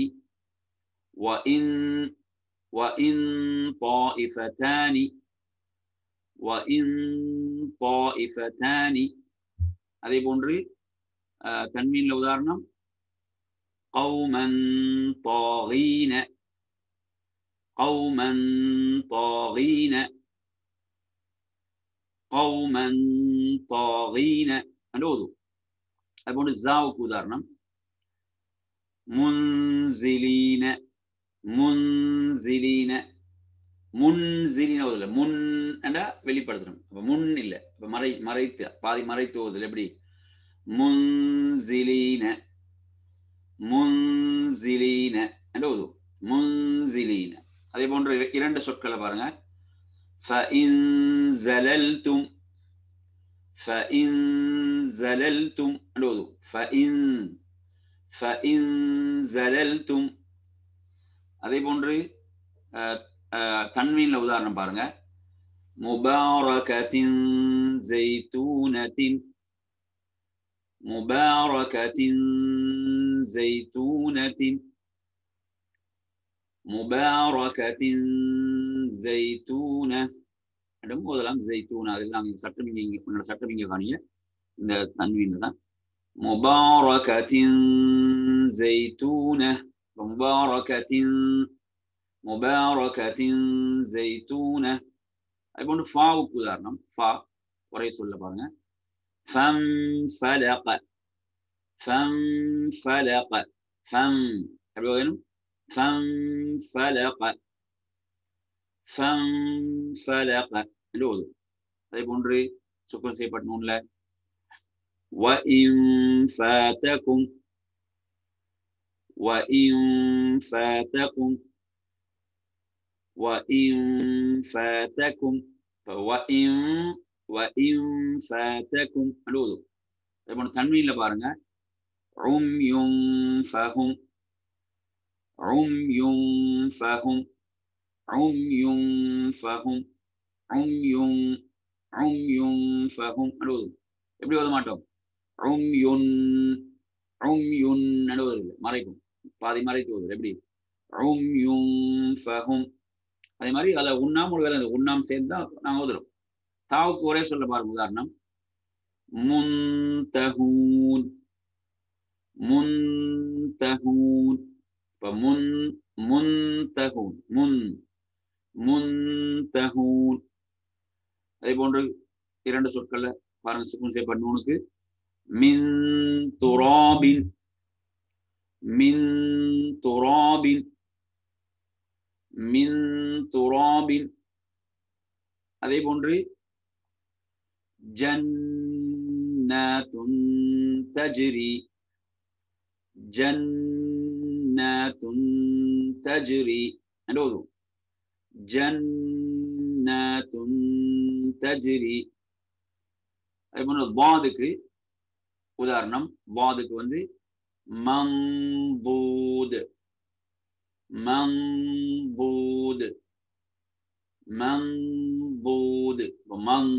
وَإِن طَائِفَتَانِ. அதே போன்று தன்வீன்ல உதாரணம் قَوْمًا طَاغِينَ, قَوْمًا طَاغِينَ, قَوْمًا طَاغِينَ என்று ஓதுவோம். அதே போன்று ஜாவுக்கு உதாரணம் முன்சிலீன, முன்சிலீன, முன்சிலீன ஓதுல. முன் என்றா வெளிப்படுத்தணும். அப்ப முன் இல்லை, இப்ப மறைத்து பாதி மறைத்து ஓதுல. எப்படி? முன்சிலீன, முன்சிலீன என்று ஓதுவோம். முன்சிலீன. அதே போன்ற 2 சொற்களை பாருங்க. ஃபஇன் ஸலல்தும், ஃபஇன் ஸலல்தும் என்று ஓதுவோம். ஃபஇன் ஸலல்தும். அதே போன்று தன்வீன்ல உதாரணம் பாருங்க. முபாரகத்தின் ஸைத்தூனத்தின், முபாரகத்தின் ஸைத்தூனத்தின், முபாரகத்தின் ஸைத்தூன என்றும் ஓதலாம். ஸைத்தூன. அதில் நாங்கள் சட்டம் இங்கே, உங்களோட சட்டம் இங்கே காணிய இந்த தன்வீன் தான். முபாரகத்தின் ஸைத்தூன, முபாரகத்தின், முபாரகத்தின் ஸைத்தூன. அதே போன்று ஃபாவுக்கு உதாரணம். ஃபா ஒரே சொல்ல பாருங்க. ஃபன்ஃபலக, ஃபன்ஃபலக, ஃபம் எப்படி ஓதணும்? ஃபன்ஃபலக, ஃபன்ஃபலக என்று ஓதும். அதே போன்று சுக்குன் செய்யப்பட்ட நூன்ல வஇன் ஃபாதகும், வஇன் ஃபாதகும், வஇன் ஃபாதகும், வஇன் ஃபாதகும் என்று ஓதும். அதே போன்று தன்வீன்ல பாருங்க. உம்யும் ஃபஹும், உம்யும் ஃபஹும், உம்யும் ஃபஹும், உம்யும், உம்யும் ஃபஹும் என்று ஓதும். எப்படி ஓத மாட்டோம்? உம்யுன், உம்யுன் என்று ஓதுறது, மறைக்கும், பாதி மறைத்து ஓதுறது. எப்படி? உம்யும் ஃபஹும். அதே மாதிரி அதில் உண்ணாம் ஒரு வேலை, உண்ணாம் சேர்ந்தா நாங்கள் ஓதுறோம். தாவுக்கு ஒரே சொல்ல பாருங்க. உதாரணம் முன்தஹூன், முன்தஹூன். இப்ப முன்தஹூன், முன்தஹூன். அதே போன்று 2 சொற்கள்ல பாருங்க சுக்குன் செய்யப்பட்ட நூனுக்கு மின் துராபின், மின் துராபின், மின் துராபின். அதே போன்று ஜன்னத்துன் தஜ்ரி, ஜன்னத்துன் தஜ்ரி என்று ஓதுவோம். ஜன்னத்துன் தஜ்ரி. அதே போன்று வாதுக்கு உதாரணம். வாதுக்கு வந்து மங்பூத், மங்பூத், மங்பூத். மங்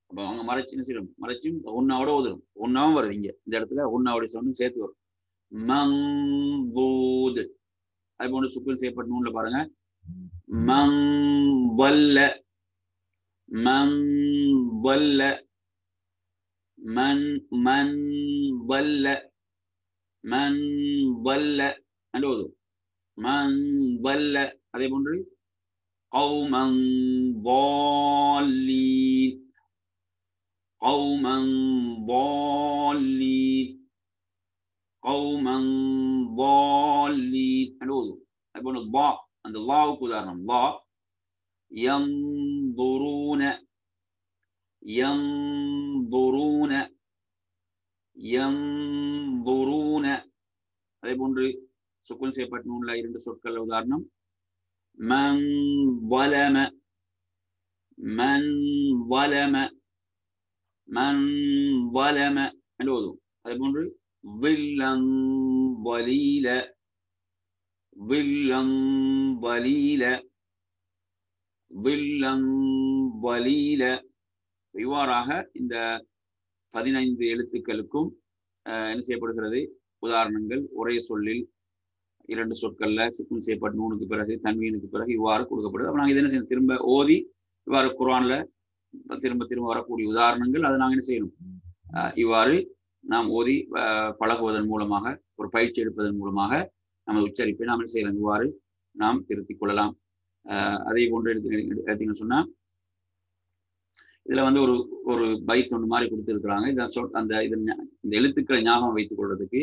அப்ப அவங்க மறைச்சுன்னு செய்யணும், மறைச்சும் உண்ணாவோட ஓதுரும். உண்ணாவும் வருது இங்க இந்த இடத்துல, உண்ணாவோட சொன்னும் சேர்த்து வரும். மங்பூத். அதே போன்று சுக்குன் செய்யப்பட்ட நூன்ல பாருங்க. மங்வல்ல, மங்வல்ல, மன் மன் வல்ல மன் வல்ல என்று ஓதும். மன் வல்ல. அதே போன்று கௌமன் ضالين قوما ضالين قوما ضالين என்று ஓதும். அதே போன்று வா, அந்த வாவுக்கு உதாரணம் வா. ينظرون ينظرون ينظرون. அதே போன்று சுக்குன் செய்யப்பட்ட நூன்ல இரண்டு சொற்கள் உதாரணம் من ظلم من ظلم من ظلم என்று ஓதும். அதே போன்று ظلا ظليلا ظلا ظليلا ظلا ظليلا. இவ்வாறாக இந்த 15 எழுத்துக்களுக்கும் என்ன செய்யப்படுகிறது, உதாரணங்கள் ஒரே சொல்லில் இரண்டு சொற்கள்ல சுக்குன் செய்யப்பட்ட நூனுக்கு பிறகு தன்வீனுக்கு பிறகு இவ்வாறு கொடுக்கப்படுது. அப்ப நாங்கள் இதை என்ன செய்யணும், திரும்ப ஓதி இவ்வாறு குர்ஆன்ல திரும்ப திரும்ப வரக்கூடிய உதாரணங்கள் அதை நாங்கள் என்ன செய்யணும், இவ்வாறு நாம் ஓதி பழகுவதன் மூலமாக, ஒரு பயிற்சி எடுப்பதன் மூலமாக நமது உச்சரிப்பை நாம் என்ன செய்யலாம், இவ்வாறு நாம் திருத்திக் கொள்ளலாம். அதே போன்று எடுத்தீங்கன்னு சொன்னா இதுல வந்து ஒரு ஒரு பைத் ஒன்று மாதிரி கொடுத்துருக்குறாங்க. அந்த இந்த எழுத்துக்களை ஞாபகம் வைத்துக் கொள்றதுக்கு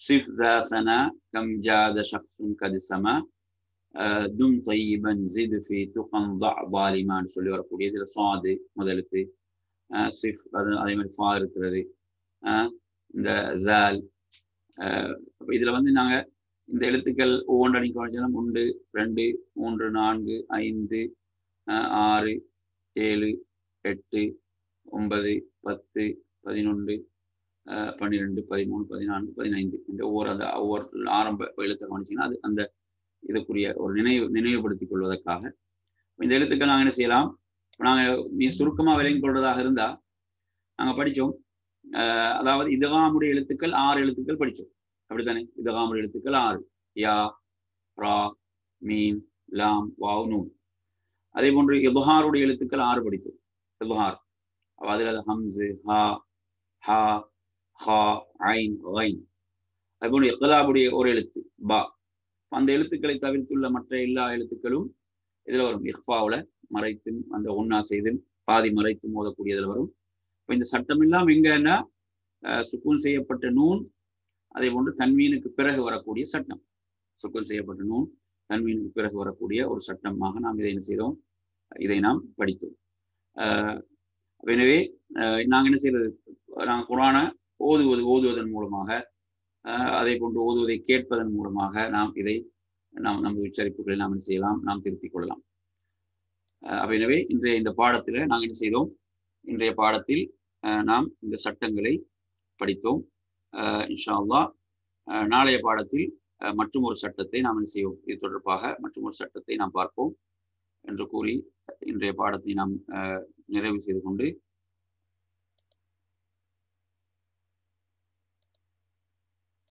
சிஃப் தாசனா கம் ஜாத ஷக்ஸுன் கதிசமா தும் தையிபன் ஜித் ஃபி துகம் ظالமான்னு சொல்லி வரக்கூடிய இதுல சாது முதலுக்கு சிஃப், அதே மாதிரி ஃபா இருக்கிறது, இந்த தால். இதுல வந்து நாங்க இந்த எழுத்துக்கள் ஒவ்வொன்றையும் கவனிச்சோம். 1 2 3 4 5 6 7 8 9 10 11 12 13 14 15 என்ற ஒவ்வொரு ஆரம்ப எழுத்தை கவனிச்சிங்கன்னா அது அந்த இதுக்குரிய ஒரு நினைவுபடுத்திக் கொள்வதற்காக இந்த எழுத்துக்கள் நாங்கள் என்ன செய்யலாம், நாங்கள் சுருக்கமாக விளங்கிக் கொள்வதாக இருந்தா நாங்கள் படித்தோம். அதாவது இதகாமுடைய எழுத்துக்கள் 6 எழுத்துக்கள் படித்தோம், அப்படித்தானே? இதகாமுடைய எழுத்துக்கள் 6, யா ரா மீன் லாம் வாவ் நூன். அதே போன்று இப்ஹாருடைய எழுத்துக்கள் 6 படித்தோம். இப்ஹார் அதில் ஹம்ஸு ஹா ஹா ஹா ஐன் ஐன். அதே போன்று இக்லாபுடைய ஒரு எழுத்து பா. அந்த எழுத்துக்களை தவிர்த்துள்ள மற்ற எல்லா எழுத்துக்களும் இதுல வரும். இஃபாவுல மறைத்தும் அந்த ஒன்னா செய்தும் பாதி மறைத்தும் ஓதக்கூடியதுல வரும். இப்போ இந்த சட்டம் எல்லாம் எங்கன்னா சுக்கூன் செய்யப்பட்ட நூன், அதே போன்று தன்வீனுக்கு பிறகு வரக்கூடிய சட்டம். சுக்கூன் செய்யப்பட்ட நூன் தன்வீனுக்கு பிறகு வரக்கூடிய ஒரு சட்டமாக நாம் இதை என்ன செய்தோம், இதை நாம் படித்தோம். எனவே நாங்கள் என்ன செய்யறது, நாங்கள் குர்ஆனை ஓதுவதன் மூலமாக, அதே போன்று ஓதுவதை கேட்பதன் மூலமாக நாம் இதை நமது உச்சரிப்புகளை நாம் என்ன செய்யலாம், நாம் திருத்திக் கொள்ளலாம். எனவே இன்றைய இந்த பாடத்தில் நாங்கள் என்ன செய்தோம், இன்றைய பாடத்தில் நாம் இந்த சட்டங்களை படித்தோம். இன்ஷா அல்லாஹ் நாளைய பாடத்தில் மற்றும் ஒரு சட்டத்தை நாம் என்ன செய்வோம், இது தொடர்பாக மற்றும் ஒரு சட்டத்தை நாம் பார்ப்போம் என்று கூறி இன்றைய பாடத்தை நாம் நிறைவு செய்து கொண்டு